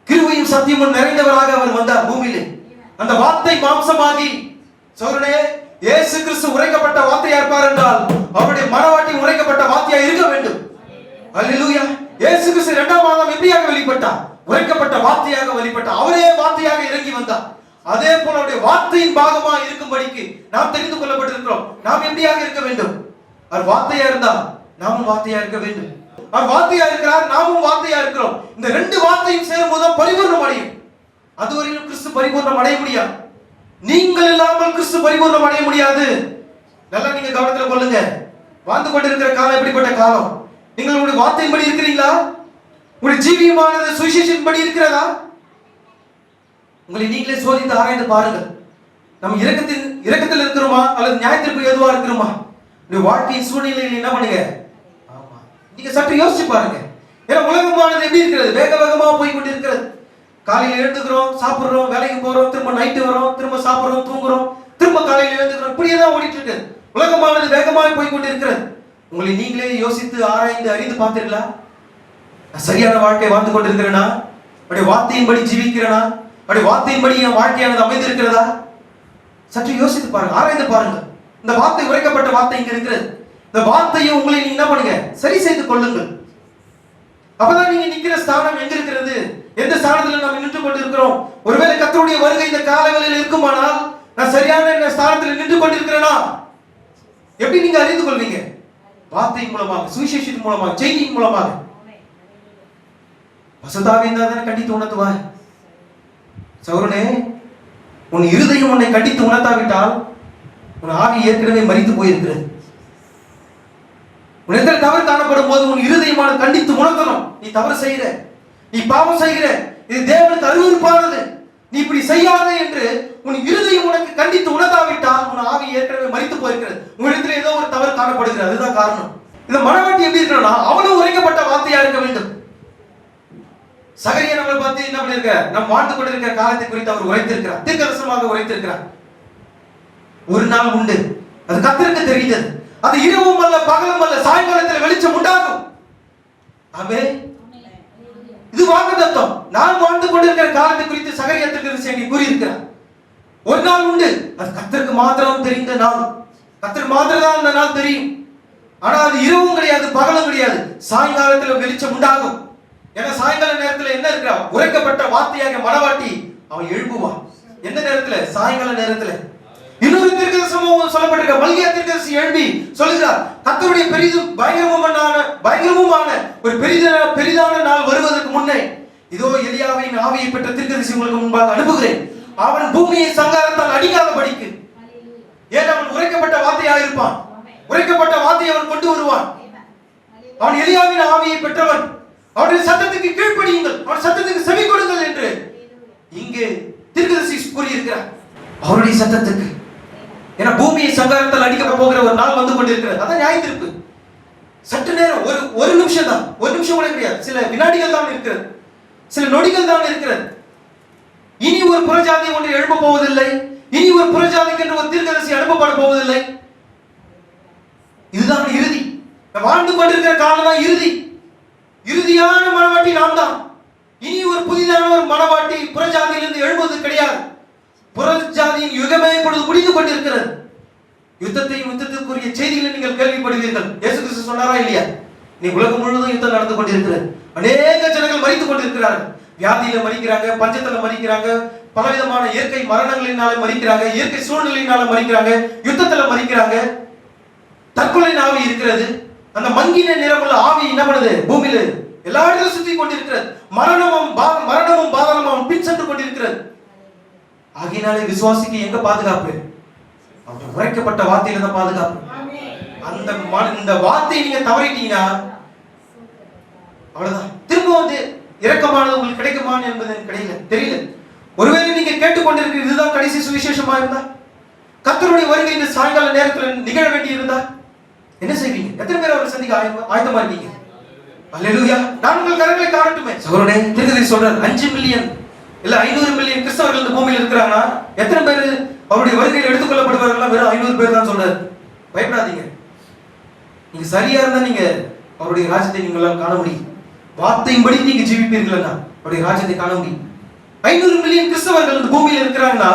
கிருபையும் சத்தியமும் நிறைந்தவராக அவர் வந்தார் பூமியிலே. அந்த வார்த்தை மாம்சமாகி, சோதரனே, இயேசு கிறிஸ்து உரைக்கப்பட்ட வார்த்தையா இருப்பார் என்றால் அவருடைய மனவாட்டி உரைக்கப்பட்ட வார்த்தையா இருக்க வேண்டும். அல்லேலூயா. இயேசு கிறிஸ்து இரண்டாம் ஆதாம் எப்படியாக வெளிப்பட்டார்? உரைக்கப்பட்ட வார்த்தையாக வெளிப்பட்டார். அவரே வார்த்தையாக இறங்கி வந்தார். அதே போல அவருடைய வார்த்தையின் பாகமா இருக்கும்படிக்கு நாம் தெரிந்து கொள்ளப்பட்டிருக்கிறோம். நாம் எப்படியாக இருக்க வேண்டும்? அவர் வார்த்தையா இருந்தால் நாமும் வார்த்தையா இருக்க வேண்டும். அவர் வார்த்தையா இருக்கிறார், நாமும் வார்த்தையா இருக்கிறோம். இந்த ரெண்டு வார்த்தையும் சேரும்போது பரிபூர்ணம் அடையும். அதுவரையிலும் கிறிஸ்து பரிபூர்ணம் அடைய முடியாது. நீங்கள் இல்லாமல் கிறிஸ்து பரிபூர்ணம் அடைய முடியாது. நல்லா நீங்க கவனத்தில் கொள்ளுங்க. வாழ்ந்து கொண்டிருக்கிற காலம் எப்படிப்பட்ட காலம்? நீங்கள் உங்களுடைய வார்த்தையின்படி இருக்கிறீங்களா? உங்களுடைய ஜீவியமானது சுவிசேஷத்தின்படி இருக்கிறதா? உங்களை நீங்களே சோதித்து ஆராய்ந்து பாருங்கள். நம்ம இரக்கத்தில் இருக்கிறோமா அல்லது நியாயத்திற்கு எதுவா இருக்கிறோமா? வாழ்க்கையின் சூழ்நிலையில் என்ன பண்ணுங்க? ஆமா, நீங்க சற்று யோசிச்சு பாருங்க. ஏன்னா உலகமானது எப்படி இருக்கிறது? வேக வேகமா போய் கொண்டு இருக்கிறது. காலையில் எழுந்துக்கிறோம், சாப்பிடுறோம், வேலைக்கு போறோம், திரும்ப நைட்டு வரோம், திரும்ப சாப்பிடுறோம், தூங்குறோம், திரும்ப காலையில் எழுந்துக்கிறோம். இப்படியே தான் ஓடிட்டு இருக்கு. உலகமானது வேகமாக போய் கொண்டு இருக்கிறது. உங்களை நீங்களே யோசித்து ஆராய்ந்து அறிந்து பார்த்தீர்களா? சரியான வாழ்க்கை வாழ்ந்து கொண்டிருக்கிறேனா? அப்படியே வார்த்தையின்படி ஜீவிக்கிறேனா? அப்படியே வார்த்தையின்படி என் வாழ்க்கையானது அமைந்திருக்கிறதா? சற்று யோசித்து பாருங்க, ஆராய்ந்து பாருங்க. இந்த வார்த்தை உரைக்கப்பட்ட வார்த்தை இங்க இருக்கிறது. இந்த வார்த்தையை உங்களை நீங்க என்ன பண்ணுங்க? சரி செய்து கொள்ளுங்கள். அப்பதான் நீங்க நிக்கிற ஸ்தானம் எங்க இருக்கிறது, எந்த ஸ்தானத்துல நம்ம நின்று கொண்டிருக்கிறோம். ஒருவேளை கர்த்தருடைய வருகை இந்த காலவெளியில் இருக்குமானால் நான் சரியான ஸ்தானத்தில் நின்று கொண்டிருக்கிறேனா எப்படி நீங்க அறிந்து கொள்வீங்க? வார்த்தை மூலமாக, சுவிசேஷத்தின் மூலமாக, செய்தியின் மூலமாக. பசுதாவி இருந்தால் கண்டித்து உணர்த்துவாய். சௌரனே, உன் இருதயம் உன்னை கண்டித்து உணர்த்தாவிட்டால் உன் ஆவி ஏற்கனவே மரித்து போயிருக்கிறது. உன் எத்தனை தவறு காணப்படும் போது உன் இருதயமான கண்டித்து உணர்த்தணும். நீ தவறு செய்கிற, நீ பாவம் செய்கிற, இது தேவனுக்கு அருவருப்பானது, நீ இப்படி செய்யாத என்று உன் இருதயம் உனக்கு கண்டித்து உணர்த்தாவிட்டால் உன் ஆவி ஏற்கனவே மரித்து போயிருக்கிறது. உன்னிடத்தில் ஏதோ ஒரு தவறு காணப்படுகிறது, அதுதான் காரணம். இந்த மனவாட்டி எப்படி இருக்கணும்னா அவனும் உரைக்கப்பட்ட வார்த்தையா இருக்க வேண்டும். சகரியா நம்மளை பார்த்து என்ன பண்ணிருக்க, நம்ம வாழ்ந்து கொண்டிருக்கிற காலத்தை குறித்து அவர் உரைத்திருக்கிறார், தீர்க்கதரிசனமாக உரைத்திருக்கிறார். ஒரு நாள் உண்டு, அது கர்த்தருக்கு தெரிந்தது, அது இரவும் அல்ல பகலும் அல்ல, சாயங்காலத்தில் வெளிச்சம் உண்டாகும். ஆமென். இது வாக்குத்தத்தம். நான் வாழ்ந்து கொண்டிருக்கிற காலத்தை குறித்து சகரியா தீர்க்கதரிசி கூறியிருக்கிறார். ஒரு நாள் உண்டு, அது கர்த்தருக்கு மாத்திரம் தெரிந்த நாள், கர்த்தருக்கு மாத்திரம் தான் அந்த நாள் தெரியும். ஆனா அது இரவும் கிடையாது பகலும் கிடையாது, சாயங்காலத்தில் வெளிச்சம் உண்டாகும். ஏன்னா சாயங்கால நேரத்தில் என்ன இருக்கிறா, உரைக்கப்பட்ட வார்த்தையாக மனவாட்டி அவன் எழுப்புவான். எந்த நேரத்துல? சாயங்கால நேரத்துல. இன்னொரு தீர்க்கதரிசனமும் சொல்லப்பட்டிருக்க, மல்கியா தீர்க்கதரிசி எழுப்பி சொல்லுகிறார், கர்த்தருடைய பெரிதும் பயங்கரமுமான ஒரு பெரிதான நாள் வருவதற்கு முன்னே இதோ எலியாவின் ஆவியை பெற்ற தீர்க்கதரிசி உங்களுக்கு முன்பாக அனுப்புகிறேன். அவன் பூமியை சங்காரத்தால் அடிக்காதபடிக்கு. ஏன்? அவன் உரைக்கப்பட்ட வார்த்தையாக இருப்பான், உரைக்கப்பட்ட வார்த்தையை அவன் கொண்டு வருவான். அவன் எலியாவின் ஆவியை பெற்றவன். அவருடைய சத்தத்துக்கு கீழ்ப்படியுங்கள், அவருடைய சத்தத்துக்கு செவி கொடுங்கள் என்று இங்கே தீர்க்கதரிசி கூறியிருக்கிறார். அவருடைய சத்தத்துக்கு. ஏன்னா பூமியை சங்காரத்தால் அடிக்க போகிற ஒரு நாள் வந்து கொண்டிருக்கிறது. அதான் நியாய தீர்ப்பு. சற்று நேரம், ஒரு நிமிஷம் தான், ஒரு நிமிஷம் கூட கிடையாது, சில வினாடிகள் தான் இருக்கிறது, சில நொடிகள் தான் இருக்கிறது. இனி ஒரு புறஜாதி ஒன்று எழுப்ப போவதில்லை, இனி ஒரு புறஜாதிக்கு என்று ஒரு தீர்க்கதரிசி அனுப்பப்பட போவதில்லை. இதுதான் இறுதி. வாழ்ந்து கொண்டிருக்கிற காலம் தான் இறுதி. இறுதியான மனவாட்டி நாம் தான். இனி ஒரு புதிதான ஒரு மனவாட்டி புறஜாதியிலிருந்து எழும்புவது கிடையாது. புறஜாதியின் யுகமே இப்பொழுது முடிந்து கொண்டிருக்கிறது. யுத்தத்துக்குரிய செய்திகளை நீங்கள் கேள்விப்படுவீர்கள். இயேசு கிறிஸ்து சொன்னாரா இல்லையா? நீ உலகம் முழுவதும் யுத்தம் நடந்து கொண்டிருக்கிறது. அநேக ஜனங்கள் மரித்து கொண்டிருக்கிறார்கள். வியாதியில மரிக்கிறாங்க, பஞ்சத்துல மரிக்கிறாங்க, பலவிதமான இயற்கை மரணங்களினால மரிக்கிறாங்க, இயற்கை சூழ்நிலையினால மரிக்கிறாங்க, யுத்தத்துல மரிக்கிறாங்க. தற்கொலை ஆவி இருக்கிறது. அந்த மங்கின நிறமுள்ள ஆவி என்ன பண்ணுது? பூமியில எல்லா இடத்திலும் சுத்தி கொண்டிருக்கிறது. மரணமும் பாதாளமும் பின் சென்று கொண்டிருக்கிறது. ஆகையினாலே விசுவாசிக்கு எங்க பாதுகாப்பு? அவருடைய உரைக்கப்பட்ட வார்த்தையில தான் பாதுகாப்பு. இந்த வார்த்தையை நீங்க தவறிட்டீங்கன்னா அவ்வளவுதான். திரும்ப வந்து இரக்கமானது உங்களுக்கு கிடைக்குமான்னு என்பது கிடையாது, தெரியல. ஒருவேளை நீங்க கேட்டுக்கொண்டிருக்கிற இதுதான் கடைசி சுவிசேஷமா இருந்தா, கர்த்தருடைய வருகை இந்த சாயங்கால நேரத்தில் நிகழ வேண்டி இருந்தா என்ன செய்வீங்க? எத்தனை பேர் அவரை சந்திக்க ஆயத்தமா இருக்கீங்க? அல்லேலூயா. நான் உங்கள் கரங்களை காணட்டுமே. சகோதரனே, தீர்க்கதரிசி சொல்றார், 5 மில்லியன் இல்ல 500 மில்லியன் கிறிஸ்தவர்கள் இந்த பூமியில் இருக்கிறாங்கன்னா எத்தனை பேர் அவருடைய வருகையில் எடுத்துக்கொள்ளப்படுவார்கள்? வெறும் 500 பேர் தான் சொல்றாரு. பயப்படாதீங்க. நீங்க சரியா இருந்தா நீங்க அவருடைய ராஜ்யத்தை நீங்களால் காண முடியும். வார்த்தையின்படி நீங்க ஜீவிப்பீர்கள், அவருடைய ராஜ்யத்தை காண முடியும். 500 மில்லியன் கிறிஸ்தவர்கள் இந்த பூமியில் இருக்கிறாங்கன்னா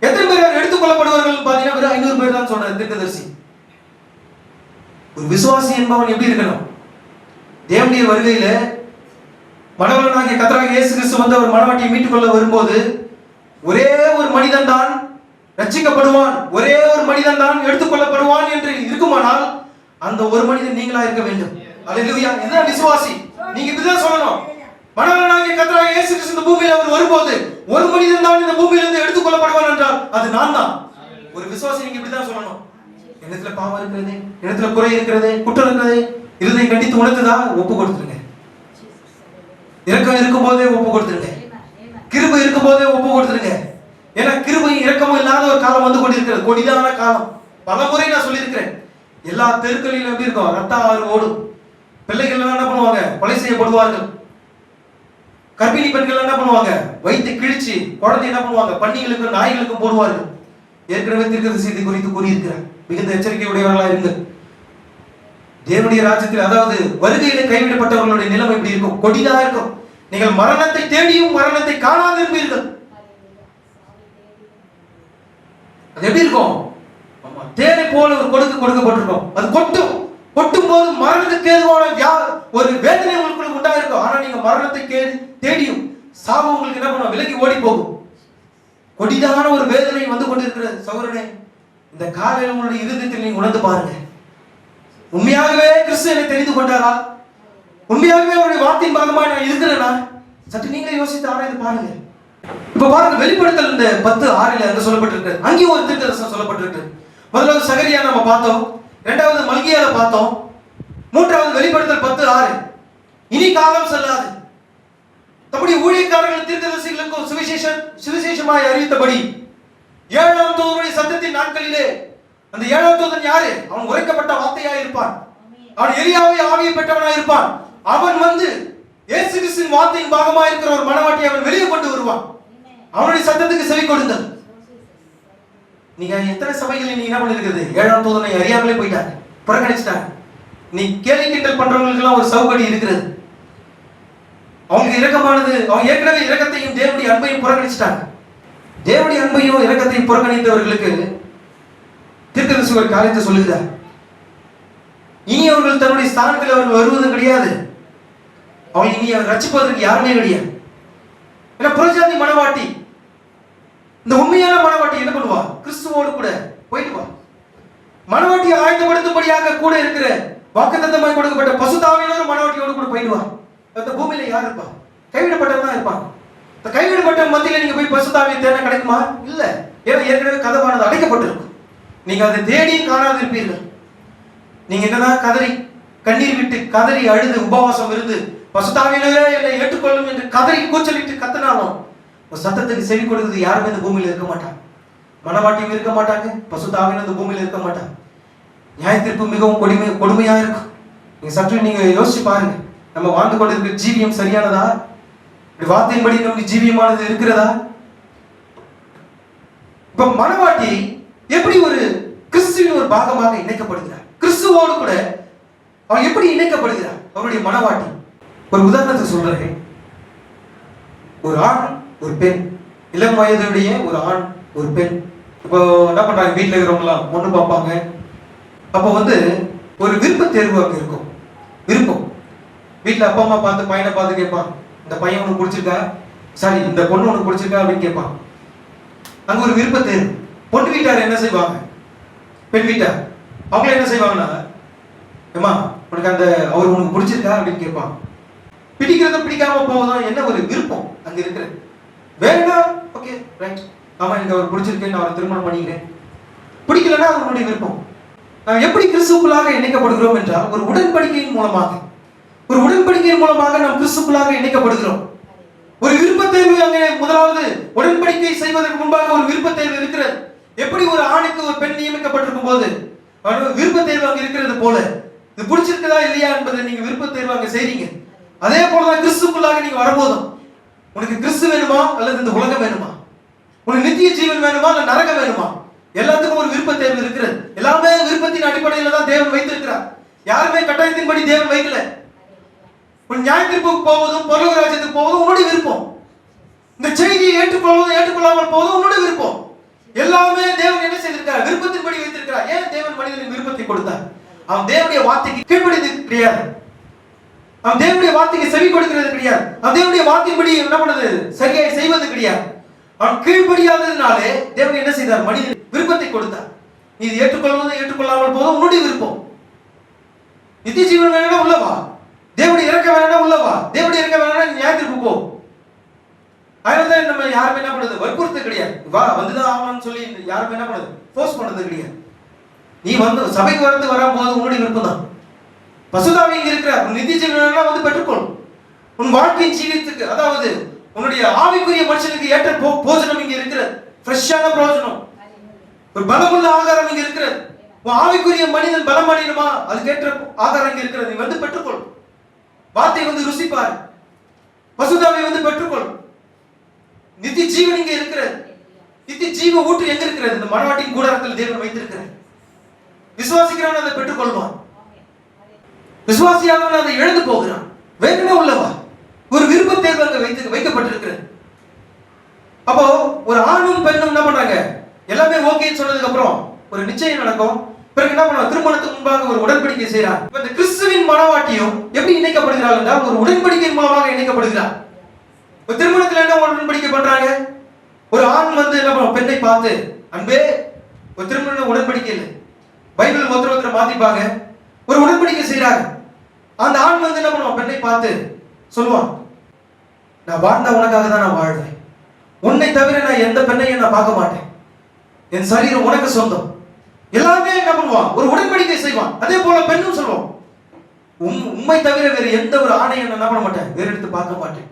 எத்தனை பேர் எடுத்துக்கொள்ளப்படுவார்கள் பாத்தீங்கன்னா வெறும் 500 பேர் தான் சொல்றாரு தீர்க்கதரிசி. ஒரு விசுவாசி என்பவன் எப்படி இருக்கணும்? தேவனுடைய வருகையில மணவாளனாகிய கர்த்தராகிய இயேசு கிறிஸ்து வந்து அவர் மணவாட்டியை மீட்டுக் கொள்ள வரும்போது ஒரே ஒரு மனிதன் தான் ரட்சிக்கப்படுவான், ஒரே ஒரு மனிதன் தான் எடுத்துக்கொள்ளப்படுவான் என்று இருக்குமானால் அந்த ஒரு மனிதன் நீங்களா இருக்க வேண்டும். அல்லேலூயா. இதுதான் விசுவாசி. நீங்க இப்படிதான் சொல்லணும். மணவாளனாகிய கர்த்தராகிய இயேசு கிறிஸ்து இந்த பூமியில அவர் வரும்போது ஒரு மனிதன் தான் இந்த பூமியிலிருந்து எடுத்துக்கொள்ளப்படுவான் என்றால் அது நான் தான். ஒரு விசுவாசி நீங்க இப்படிதான் சொல்லணும். என்னத்துல பாவம் இருக்கிறது, என்னத்துல குறை இருக்கிறது, குற்றம் இருக்கிறது, இருதை கண்டித்து உணர்த்துதா ஒப்பு கொடுத்துருங்க. இரக்கம் இருக்கும் போதே ஒப்பு கொடுத்துருங்க. கிருபை இருக்கும் போதே ஒப்பு கொடுத்துருங்க. ஏன்னா கிருபையும் இரக்கமும் இல்லாத ஒரு காலம் வந்து கொண்டிருக்கிறது, கொடிதான காலம். பல முறை நான் சொல்லியிருக்கிறேன். எல்லா தெருக்களிலும் எப்படி இருக்கும்? ரத்த ஆறு ஓடும். பிள்ளைகள் எல்லாம் என்ன பண்ணுவாங்க? கொலை செய்யப்படுவார்கள். கர்ப்பிணி பெண்கள் என்ன பண்ணுவாங்க? வயிற்று கிழிச்சு குழந்தை என்ன பண்ணுவாங்க? பன்னிகளுக்கும் நாய்களுக்கும் போடுவார்கள். ஏற்கனவே தீர்க்கதரிசி இது குறித்து கூறியிருக்கிறார். மிகுந்த எச்சரிக்கை உடையவர்களாக இருங்கள். தேவனுடைய ராஜ்யத்தில், அதாவது வருகையில கைவிடப்பட்டவர்களுடைய நிலைமை எப்படி இருக்கும்? கொடிதா இருக்கும். நீங்கள் மரணத்தை தேடியும் மரணத்தை காணாதிருப்பீர்கள். அது எப்படி இருக்கும்? தேனை போல ஒரு கொடுக்கப்பட்டிருக்கும். அது கொட்டும். ஒட்டும் போது மரணத்துக்கு ஏதுவான ஒரு வேதனை உங்களுக்கு உண்டாயிருக்கும். ஆனா நீங்க மரணத்தை தேடியும் சாவு உங்களுக்கு என்ன பண்ணும்? விலகி ஓடி போகும். கொடிதான ஒரு வேதனை வந்து கொண்டிருக்கிறது. சகோதரனே, இந்த காலையில் உங்களுடைய இருதயத்தில் நீங்க உணர்ந்து பாருங்க. உண்மையாகவே கிறிஸ்து என்னை தெரிந்து கொண்டாரா? உண்மையாகவே அவருடைய வார்த்தையின் பாகமாக நான் இருக்கிறேனா? சற்று நீங்களே யோசித்து ஆராய்ந்து பாருங்க. இப்ப பாருங்க, வெளிப்படுத்தல் இந்த 10:6 அங்க சொல்லப்பட்டிருக்கு. அங்கேயும் ஒரு தீர்க்கதரிசனம் சொல்லப்பட்டிருக்கு. முதலாவது சகரியா நம்ம பார்த்தோம், இரண்டாவது மல்கியால பார்த்தோம், மூன்றாவது வெளிப்படுத்தல் 10:6. இனி காலம் செல்லாது, தம்முடைய ஊழியக்காரர்கள் தீர்க்கதரிசிகளுக்கும் சுவிசேஷமாய் அறிவித்தபடி 7ஆம் தூதனுடைய சத்தத்தின் நாட்களிலே, அந்த 7ஆம் தூதன் யாரு? அவன் உரைக்கப்பட்ட வார்த்தையாய் இருப்பான். அவன் எலியாவை ஆவியை பெற்றவனாய் இருப்பான். அவன் வந்து இயேசு கிறிஸ்துவின் வார்த்தையின் பாகமாக இருக்கிற ஒரு மனவாட்டியை அவன் வெளியே கொண்டு வருவான். அவனுடைய சத்தத்துக்கு செவி கொடுங்கள். நீங்க எத்தனை சபைகளில் நீங்க என்ன பண்ணிருக்கிறது? 7ஆம் தூதனை அறியாமலே போயிட்டாங்க, புறக்கணிச்சிட்டாங்க. நீ கேலி கிண்டல் பண்றவங்களுக்கு எல்லாம் ஒரு சவுக்கடி இருக்கிறது. அவங்களுக்கு இரக்கமானது, அவங்க ஏற்கனவே இரக்கத்தையும் தேவனுடைய அன்பையும் புறக்கணிச்சிட்டாங்க. தேவனுடைய அன்பையும் இரக்கத்தையும் புறக்கணித்தவர்களுக்கு தீர்க்கதரிசி ஒரு காரியத்தை சொல்லுகிறார். இனி அவர்கள் தன்னுடைய ஸ்தானத்தில் அவர்கள் வருவதும் கிடையாது. அவங்க இனி அவர் ரட்சிப்பதற்கு யாருமே கிடையாது. ஏன்னா புறஜாதி மனவாட்டி, இந்த உண்மையான மனவாட்டி என்ன பண்ணுவா? கிறிஸ்துவோடு கூட போயிட்டு வா. மனவாட்டியை ஆயத்தப்படுத்தும்படியாக கூட இருக்கிற வாக்குத்தத்தமாய் கொடுக்கப்பட்ட பசுத்தாவியான மனவாட்டியோடு கூட போயிடுவா. அந்த பூமியில யார் இருப்பா? கைவிடப்பட்டவன் தான் இருப்பான். இந்த கைவிடப்பட்ட மத்தியில நீங்க போய் பசுத்தாவியை தேட கிடைக்குமா? இல்ல. ஏன்னா ஏற்கனவே கதவானது அடைக்கப்பட்டிருக்கும். நீங்க அதை தேடி காணாது இருப்பீர்கள். நீங்க என்னதான் கதறி கண்ணீர் விட்டு கதறி அழுது உபவாசம் இருந்து பசுத்தாவியிலே என்னை ஏற்றுக்கொள்ளும் என்று கதறி கூச்சலிட்டு கத்தினாலும் ஒரு சத்தத்துக்கு செவி கொடுக்கிறது யாருமே இந்த பூமியில இருக்க மாட்டாங்க. மனவாட்டியும் இருக்க மாட்டாங்க, பசுத்தாவியும் இந்த பூமியில இருக்க மாட்டாங்க. நியாய தீர்ப்பு மிகவும் கொடுமையா இருக்கும். நீங்க சற்று நீங்க யோசிச்சு பாருங்க. நம்ம வாழ்ந்து கொண்டிருக்கிற ஜீவியம் சரியானதா? வார்த்தையின்படி நம்முடைய ஜீவியமானது இருக்கிறதா? இப்ப மனவாட்டி எப்படி ஒரு கிறிஸ்துவின் ஒரு பாகமாக இணைக்கப்படுகிறார்? கிறிஸ்துவோடு கூட அவன் எப்படி இணைக்கப்படுகிறார்? அவருடைய மனவாட்டி. ஒரு உதாரணத்தை சொல்றேன். ஒரு ஆண் ஒரு பெண், இளம் வயதுடைய ஒரு ஆண் ஒரு பெண். இப்போ என்ன பண்றாங்க? வீட்டில் இருக்கிறவங்களாம் பொண்ணு பார்ப்பாங்க. அப்போ வந்து ஒரு விருப்ப தேர்வு அங்கே இருக்கும். விருப்பம் வீட்டில் அப்பா அம்மா பார்த்து பையனை பார்த்து கேட்பான், இந்த பையன் உனக்கு பிடிச்சிருக்கா, சாரி இந்த பொண்ணு உனக்கு பிடிச்சிருக்கா அப்படின்னு கேட்பான். அங்க ஒரு விருப்ப தேர்வு. பொண்ணு வீட்டார் என்ன செய்வாங்க? பெண் வீட்டார் அவங்கள என்ன செய்வாங்கன்னா, ஏமா உனக்கு அந்த அவர் உனக்கு பிடிச்சிருக்கா அப்படின்னு கேட்பான். பிடிக்கிறத பிடிக்காம போவதும் என்ன ஒரு விருப்பம் அங்க இருக்கிற. வேண்டாம், ஓகே ரைட், ஆமா எனக்கு அவர் பிடிச்சிருக்கேன்னு அவரை திருமணம் பண்ணிக்கிறேன். பிடிக்கலன்னா அவருடைய விருப்பம். நாம் எப்படி கிறிஸ்துக்குள்ளாக இணைக்கப்படுகிறோம் என்றால் ஒரு உடன்படிக்கையின் மூலமாக, ஒரு உடன்படிக்கையின் மூலமாக நாம் கிறிஸ்துக்குள்ளாக இணைக்கப்படுகிறோம். ஒரு விருப்ப தேர்வு அங்கே முதலாவது உடன்படிக்கை செய்வதற்கு முன்பாக ஒரு விருப்ப தேர்வு இருக்கிறது. எப்படி ஒரு ஆணுக்கு ஒரு பெண் நியமிக்கப்பட்டிருக்கும் போது விருப்ப தேர்வு அங்க இருக்கிறது போல, இது பிடிச்சிருக்கதா இல்லையா என்பதை நீங்க விருப்ப தேர்வு அங்க செய்றீங்க. அதே போலதான் கிறிஸ்துக்குள்ளாக நீங்க வரும்போதும் உனக்கு கிறிஸ்து வேணுமா அல்லது இந்த உலகம் வேணுமா? உனக்கு நித்திய ஜீவன் வேணுமா அல்ல நரகம் வேணுமா? எல்லாத்துக்கும் ஒரு விருப்ப தேர்வு இருக்கிறது. எல்லாமே விருப்பத்தின் அடிப்படையில தான் தேவன் வைத்திருக்கிறார். யாருமே கட்டாயத்தின்படி தேவன் வைக்கல. உன் நியாய தீர்ப்புக்கு போவதும் பரலோக ராஜ்யத்துக்கு போவதும் உன்னுடைய விருப்பம். இந்த செய்தியை ஏற்றுக்கொள்வதும் ஏற்றுக்கொள்ளாமல் போவதும் உன்னுடைய விருப்பம். எல்லாமே தேவன் என்ன செய்திருக்கிறார்? விருப்பத்தின்படி வைத்திருக்கிறார். ஏன் தேவன் மனிதனுக்கு விருப்பத்தை கொடுத்தார்? அவன் தேவனுடைய வார்த்தைக்கு கீழ்ப்படிந்து கிடையாது. அவன் தேவனுடைய வார்த்தைக்கு செவி கொடுக்கிறது கிடையாது. அவன் தேவனுடைய வார்த்தையின்படி என்ன பண்ணது? சரியாய் செய்வது கிடையாது. அவன் கீழ்ப்படியாததினாலே தேவன் என்ன செய்தார்? மனிதன் விருப்பத்தை கொடுத்தார். நீ ஏற்றுக்கொள்வதும் ஏற்றுக்கொள்ளாமல் போவதும் உன்னுடைய விருப்பம். நித்திய ஜீவன் வேணும்னா உள்ளவா, தேவனுடைய இறக்க வேணும்னா உள்ளவா, தேவனுடைய இறக்க வேணும்னா நியாய தீர்ப்பு போ. அதனால நம்ம யாருமே என்ன பண்ணுது? வற்புறுத்த கிடையாது. வா வந்துதான் ஆகணும்னு சொல்லி யாருமே என்ன பண்ணுது? ஃபோர்ஸ் பண்ணது கிடையாது. நீ வந்து சபைக்கு வரும்போது உன்னுடைய விருப்பம் தான். பசுதாவி இங்க இருக்கிற நித்திய ஜீவன் வந்து பெற்றுக்கொள். உன் வாழ்க்கையின் ஜீவியத்துக்கு, அதாவது உன்னுடைய ஆவிக்குரிய மனுஷனுக்கு ஏற்ற போஜனம் இங்க இருக்கிறது. ஃப்ரெஷ்ஷான போஜனம், ஒரு பலமுள்ள ஆகாரம் இங்க இருக்கிறது. உன் ஆவிக்குரிய மனிதன் பலம் அடையணுமா? அதுக்கேற்ற ஆகாரம் இங்க இருக்கிறது. நீ வந்து பெற்றுக்கொள். வார்த்தை வந்து ருசிப்பார். பசுதாவை வந்து பெற்றுக்கொள். நித்திய ஜீவன் இங்க இருக்கிறது. நித்திய ஜீவ ஊற்று எங்க இருக்கிறது? இந்த மனவாட்டின் கூடாரத்தில் தேவன் வைத்திருக்கிறார். விசுவாசிக்கிறவன் அதை பெற்றுக்கொள்வான். விசுவாசியானவன் அதை இழந்து போகிறான். வேணுமே உள்ளவா, ஒரு விருப்ப தேர்வு அங்க வைக்கப்பட்டிருக்கிறது. அப்போ ஒரு ஆணும் பெண்ணும் என்ன பண்றாங்க? எல்லாமே ஓகேன்னு சொன்னதுக்கு அப்புறம் ஒரு நிச்சயம் நடக்கும். பிறகு என்ன பண்ணுவாங்க, திருமணத்துக்கு முன்பாக ஒரு உடன்படிக்கை செய்யறாங்க. இந்த கிறிஸ்துவின் மனவாட்டியும் எப்படி இணைக்கப்படுகிறாள் என்றால் ஒரு உடன்படிக்கையின் மூலமாக இணைக்கப்படுகிறார். திருமணத்துல என்ன உடன்படிக்கை பண்றாங்க, ஒரு ஆண் வந்து என்ன பண்ணுவாங்க, பெண்ணை பார்த்து அன்பே, ஒரு திருமண உடன்படிக்கை இல்லை, பைபிள் ஒருத்தர் மாத்திப்பாங்க, ஒரு உடன்படிக்கை செய்யறாங்க. அந்த ஆண் வந்து என்ன பண்ணுவான், பெண்ணை பார்த்து சொல்லுவான், நான் வாழ்ந்த உனக்காக தான் நான் வாழ்வேன், உன்னை தவிர நான் எந்த பெண்ணையும் நான் பார்க்க மாட்டேன், என் சரீரம் உனக்கு சொந்தம். எல்லாமே என்ன பண்ணுவான், ஒரு உடன்படிக்கை செய்வான். அதே போல பெண்ணும் சொல்லுவோம், உண்மை தவிர வேறு எந்த ஒரு ஆணையை நான் என்ன பண்ண மாட்டேன், வேறு எடுத்து பார்க்க மாட்டேன்,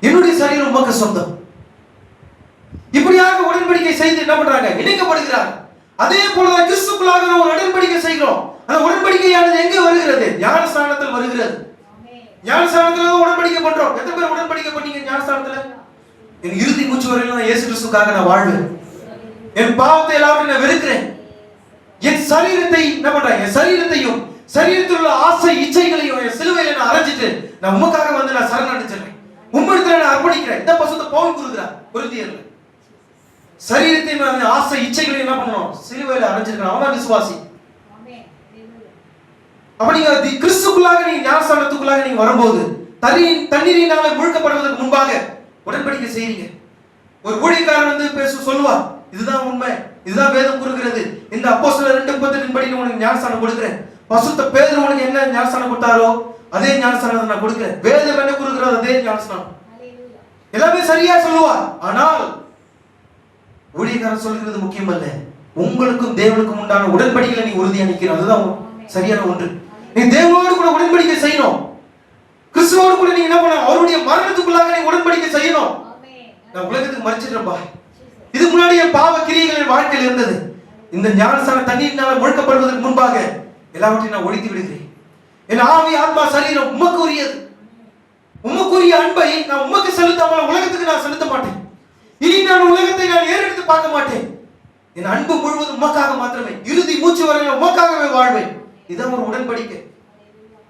என்னுடைய சரீரம் உமக்கு சொந்தம். இப்படியாக உடன்படிக்கை செய்து என்ன பண்றாங்க, இணைக்கப்படுகிறார். அதே போலதான் கிறிஸ்துக்குள்ளாக நாம் ஒரு உடன்படிக்கை செய்கிறோம். அந்த உடன்படிக்கையானது எங்கே வருகிறது, ஞானஸ்நானத்தில் வருகிறது. ஞானஸ்நானத்துல உடன்படிக்கை பண்றோம். எத்தனை பேர் உடன்படிக்கை பண்ணீங்க ஞானஸ்நானத்துல? என் இறுதி மூச்சு வரையிலும் நான் இயேசு கிறிஸ்துக்காக நான் வாழ்வேன், என் பாவத்தை எல்லாவற்றையும் நான் வெறுக்கிறேன், என் சரீரத்தை என்ன பண்றேன், என் சரீரத்தையும் சரீரத்தில் உள்ள ஆசை இச்சைகளையும் என் சிலுவையில நான் அரைஞ்சிட்டு நான் உமக்காக வந்து நான் சரணடைஞ்சிடுறேன், உம்மிடத்துல நான் அர்ப்பணிக்கிறேன். இந்த பசுத்த பவுல் கூறுகிறார் கொரிந்தியர்ல. சரீரத்தை ஆசை இச்சைகளையும் என்ன பண்ணணும், சிலுவையில அரைஞ்சிருக்கணும். அவன் விசுவாசி. அப்ப நீங்க கிறிஸ்துக்குள்ளாக நீங்க ஞானஸ்நானத்துக்குள்ளாக நீங்க வரும்போது தண்ணீரினால முழுக்கப்படுவதற்கு முன்பாக உடன்படிக்கை செய்றீங்க. ஒரு ஊழியக்காரன் வந்து சொல்லுவார், இதுதான் உண்மை, இதுதான் வேதம் கூறுகிறது, இந்த அப்போஸ்தலர் 2:38 படி உனக்கு ஞானஸ்நானம் கொடுக்கிறேன், பசுத்த பேதுரு உனக்கு என்ன ஞானஸ்நானம் கொடுத்தாரோ அதே ஞானஸ்நானத்தை நான் கொடுக்கிறேன், வேதம் என்ன கூறுகிறதோ அதே ஞானஸ்நானம். எல்லாமே சரியா சொல்லுவார். ஆனால் ஊழியக்காரன் சொல்கிறது முக்கியம் அல்ல, உங்களுக்கும் தேவனுக்கும் உண்டான உடன்படிக்கையில நீ உறுதியா நிற்கணும், அதுதான் சரியான ஒன்று. நீ தேவனோடு கூட உடன்படிக்கை செய்யணும், கிறிஸ்துவோடு கூட நீங்க என்ன பண்ணணும், அவருடைய மரணத்துக்குள்ளாக நீ உடன்படிக்கை செய்யணும். நான் உலகத்துக்கு மறிச்சிட்டேன்பா, இதுக்கு முன்னாடி என் பாவ கிரியைகள் என் வாழ்க்கையில் இருந்தது, இந்த ஞானஸ்நான தண்ணீரினால் முழுக்கப்படுவதற்கு முன்பாக எல்லாவற்றையும் நான் ஒழித்து விடுகிறேன், என் ஆவி ஆத்மா சரீரம் உமக்கு உரியது, உமக்குரிய அன்பை நான் உமக்கு செலுத்தாமல் உலகத்துக்கு நான் செலுத்த மாட்டேன், இனி நான் உலகத்தை நான் ஏறெடுத்து பார்க்க மாட்டேன், என் அன்பு முழுவதும் உமக்காக மாத்திரமே, இறுதி மூச்சு வரையில் உமக்காகவே வாழ்வேன். இதான் ஒரு உடன்படிக்கை.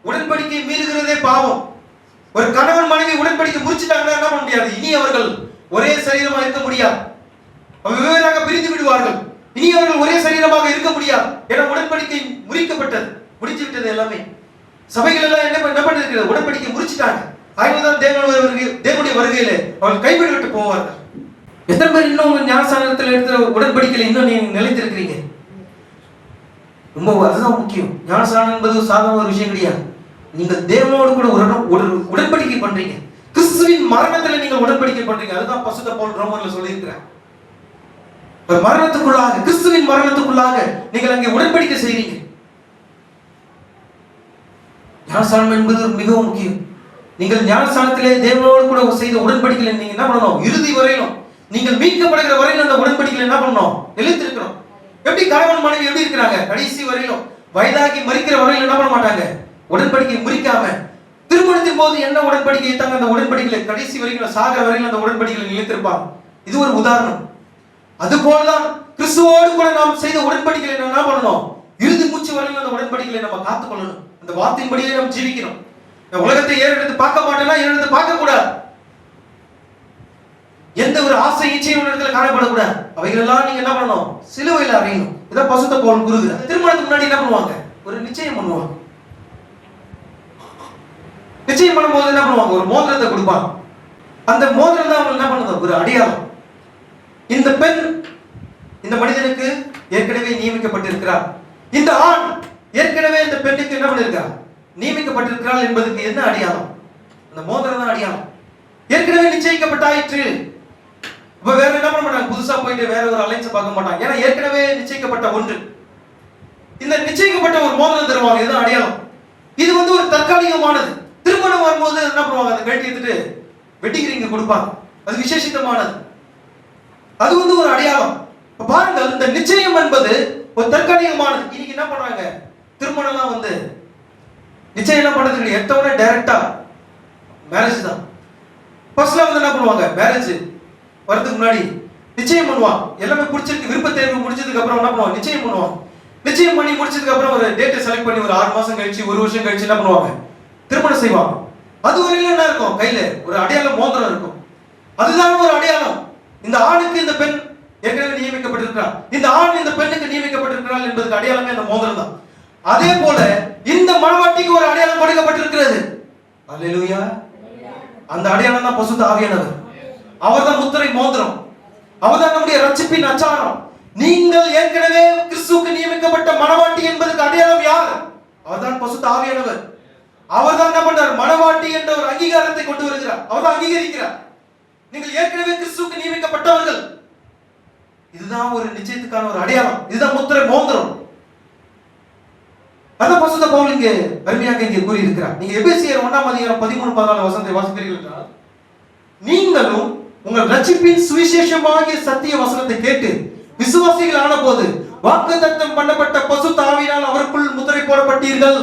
உடன்படிக்கை மீறுகிறதே பாவம். ஒரு கணவன் மனைவி உடன்படிக்கை முறிச்சிட்டாங்கன்னா என்ன பண்ண முடியாது, இனி அவர்கள் ஒரே சரீரமாக இருக்க முடியாது, வெவ்வேறாக பிரிந்து விடுவார்கள், இனி அவர்கள் ஒரே சரீரமாக இருக்க முடியாது. ஏன்னா உடன்படிக்கை முறிக்கப்பட்டது, முடிச்சு விட்டது. எல்லாமே சபைகள் எல்லாம் என்ன பண்ணிருக்கிறது, உடன்படிக்கை முறிச்சிட்டாங்க. ஆகவேதான் தேவனுடைய வருகையில அவர்கள் கைவிட்டு விட்டு போவார்கள். எத்தனை பேர் இன்னும் ஞானஸ்நானத்தில் எடுத்த உடன்படிக்கையில இன்னும் நீங்க நிலைத்திருக்கிறீங்க? ரொம்ப அதுதான் முக்கியம். ஞானஸ்நானம் என்பது சாதாரண ஒரு விஷயம் கிடையாது. நீங்க தேவனோடு கூட ஒரு உடன்படிக்கை பண்றீங்க, கிறிஸ்துவின் மரணத்துல நீங்க உடன்படிக்கை பண்றீங்க. அதுதான் பசுத்த பவுல் ரோமர்ல சொல்லி இருக்கிறார். மரணத்துக்குள்ளாக, கிறிஸ்துவின் மரணத்துக்குள்ளாக நீங்கள் அங்கே உடன்படிக்கை செய்றீங்க. ஞானஸ்நானம் என்பது மிகவும் முக்கியம். நீங்கள் ஞானஸ்நானத்திலே தேவனோடு கூட செய்த உடன்படிக்கையில நீங்க என்ன பண்ணணும், இறுதி வரையிலும் நீங்கள் மீட்கப்படுகிற வரையிலும் அந்த உடன்படிக்கையில என்ன பண்ணணும், நிலைத்திருக்கணும். எப்படி கணவன் மனைவி எப்படி இருக்கிறாங்க, கடைசி வரையிலும் வயதாகி மரிக்கிற வரையிலும் என்ன பண்ண மாட்டாங்க, உடன்படிக்கை முறிக்காம திருமணத்தின் போது என்ன உடன்படிக்கை தாங்க அந்த உடன்படிக்கையில கடைசி வரைக்கும் சாகிற வரையிலும் அந்த உடன்படிக்கையில நிலைத்திருப்பாங்க. இது ஒரு உதாரணம். அது போலதான் கிறிஸ்துவோடு கூட நாம் செய்த உடன்படிக்கையில என்ன பண்ணணும், இறுதி மூச்சு வரையிலும் அந்த உடன்படிக்கையில நம்ம காத்துக்கொள்ளணும். அந்த வார்த்தையின்படியே நம்ம ஜீவிக்கணும். நான் உலகத்தை ஏறெடுத்து பார்க்க மாட்டேன்னா ஏறெடுத்து பார்க்க கூடாது, எந்த ஒரு ஆசை இச்சையும் இடத்துல காணப்படக்கூடாது. அவைகள் எல்லாம் நீங்க என்ன பண்ணணும், சிலுவையில் அறையணும். இதான் பசுத்த பவுல் கூறுகிறார். திருமணத்துக்கு முன்னாடி என்ன பண்ணுவாங்க, ஒரு நிச்சயம் பண்ணுவாங்க. நிச்சயம் பண்ணும்போது என்ன பண்ணுவாங்க, ஒரு மோதிரத்தை கொடுப்பாங்க. அந்த மோதிரம் தான் அவங்க என்ன பண்ணுது, ஒரு அடையாளம். இந்த பெண் இந்த மனிதனுக்கு ஏற்கனவே நியமிக்கப்பட்டிருக்கிறார், இந்த ஆண் ஏற்கனவே இந்த பெண்ணுக்கு என்ன பண்ணிருக்கார், நியமிக்கப்பட்டிருக்கிறாள் என்பதற்கு என்ன அடையாளம், அந்த மோதிரம் தான் அடையாளம். ஏற்கனவே நிச்சயிக்கப்பட்டாயிற்று. இப்ப வேற என்ன பண்ண மாட்டாங்க, புதுசா போயிட்டு வேற ஒரு அலைன்ஸ் பார்க்க மாட்டாங்க. ஏன்னா ஏற்கனவே நிச்சயிக்கப்பட்ட ஒன்று. இந்த நிச்சயிக்கப்பட்ட ஒரு மோதிரம் தருவாங்க, இதுதான் அடையாளம். இது வந்து ஒரு தற்காலிகமானது. திருமணம் வரும்போது என்ன பண்ணுவாங்க, அதை கழட்டி எடுத்துட்டு வெட்டிங் ரிங் கொடுப்பாங்க, அது விசேஷித்தமானது. அது வந்து ஒரு அடையாளம். பாருங்க, இந்த நிச்சயம் என்பது ஒரு தற்காலிகமானது. இன்னைக்கு என்ன பண்றாங்க, திருமணம்லாம் வந்து நிச்சயம் என்ன பண்றது இல்லை, எத்தவொடனே டைரக்டா மேரேஜ் தான். ஃபர்ஸ்ட்ல வந்து என்ன பண்ணுவாங்க, மேரேஜ் வரதுக்கு முன்னாடி நிச்சயம் பண்ணுவாங்க. எல்லாமே பிடிச்சிருக்கு, விருப்ப தேர்வு முடிச்சதுக்கு அப்புறம் என்ன பண்ணுவாங்க, நிச்சயம் பண்ணுவாங்க. நிச்சயம் பண்ணி முடிச்சதுக்கு அப்புறம் ஒரு டேட்டை செலக்ட் பண்ணி ஒரு 6 மாசம் கழிச்சு 1 வருஷம் கழிச்சு என்ன பண்ணுவாங்க, திருமணம் செய்வாங்க. அது வரையில என்ன இருக்கும், கையில ஒரு அடையாளம் மோதிரம் இருக்கும். அதுதான் ஒரு அடையாளம். இந்த ஆணுக்கு இந்த பெண் ஏற்கனவே நியமிக்கப்பட்டிருக்கிறார். இந்த ஆண் இந்த பெண்ணுக்கு நியமிக்கப்பட்டிருக்கிறார் என்பதற்கு அடையாளமே அந்த மோதிரம் தான். அதே போல இந்த மணவாட்டிக்கு ஒரு அடையாளம் கொடுக்கப்பட்டிருக்கிறது. அல்லேலூயா. அந்த அடையாளம் தான் பரிசுத்த ஆவியானவர். அவர்தான் முத்திரை மோதிரம். அவர்தான் நம்முடைய ரட்சிப்பின் அச்சாரம். நீங்கள் ஏற்கனவே கிறிஸ்துவுக்கு நியமிக்கப்பட்ட மணவாட்டி என்பதற்கு அடையாளம் யார்? அவர்தான் பரிசுத்த ஆவியானவர். அவர்தான் என்ன பண்றார்? மணவாட்டி என்ற ஒரு அங்கீகாரத்தை கொண்டு வருகிறார். அவர்தான் அங்கீகரிக்கிறார். நீங்கள் ஏற்கனவே கிறிஸ்துவுக்கு நியமிக்கப்பட்டவர்கள். இதுதான் ஒரு நிச்சயத்துக்கான ஒரு அடையாளம். இதுதான் முத்திரை மோதிரம். அதான் பரிசுத்த பவுல் இங்கே அருமையாக இங்கே கூறி இருக்கிறார். நீங்க எபேசியர் 1:13-14 வசனத்தை வாசிப்பீர்கள் என்றால், நீங்களும் உங்கள் ரட்சிப்பின் சுவிசேஷமாகிய சத்திய வசனத்தை கேட்டு விசுவாசிகள் ஆன போது வாக்குத்தத்தம் பண்ணப்பட்ட பரிசுத்த ஆவியினால் அவருக்குள் முத்திரை போடப்பட்டீர்கள்.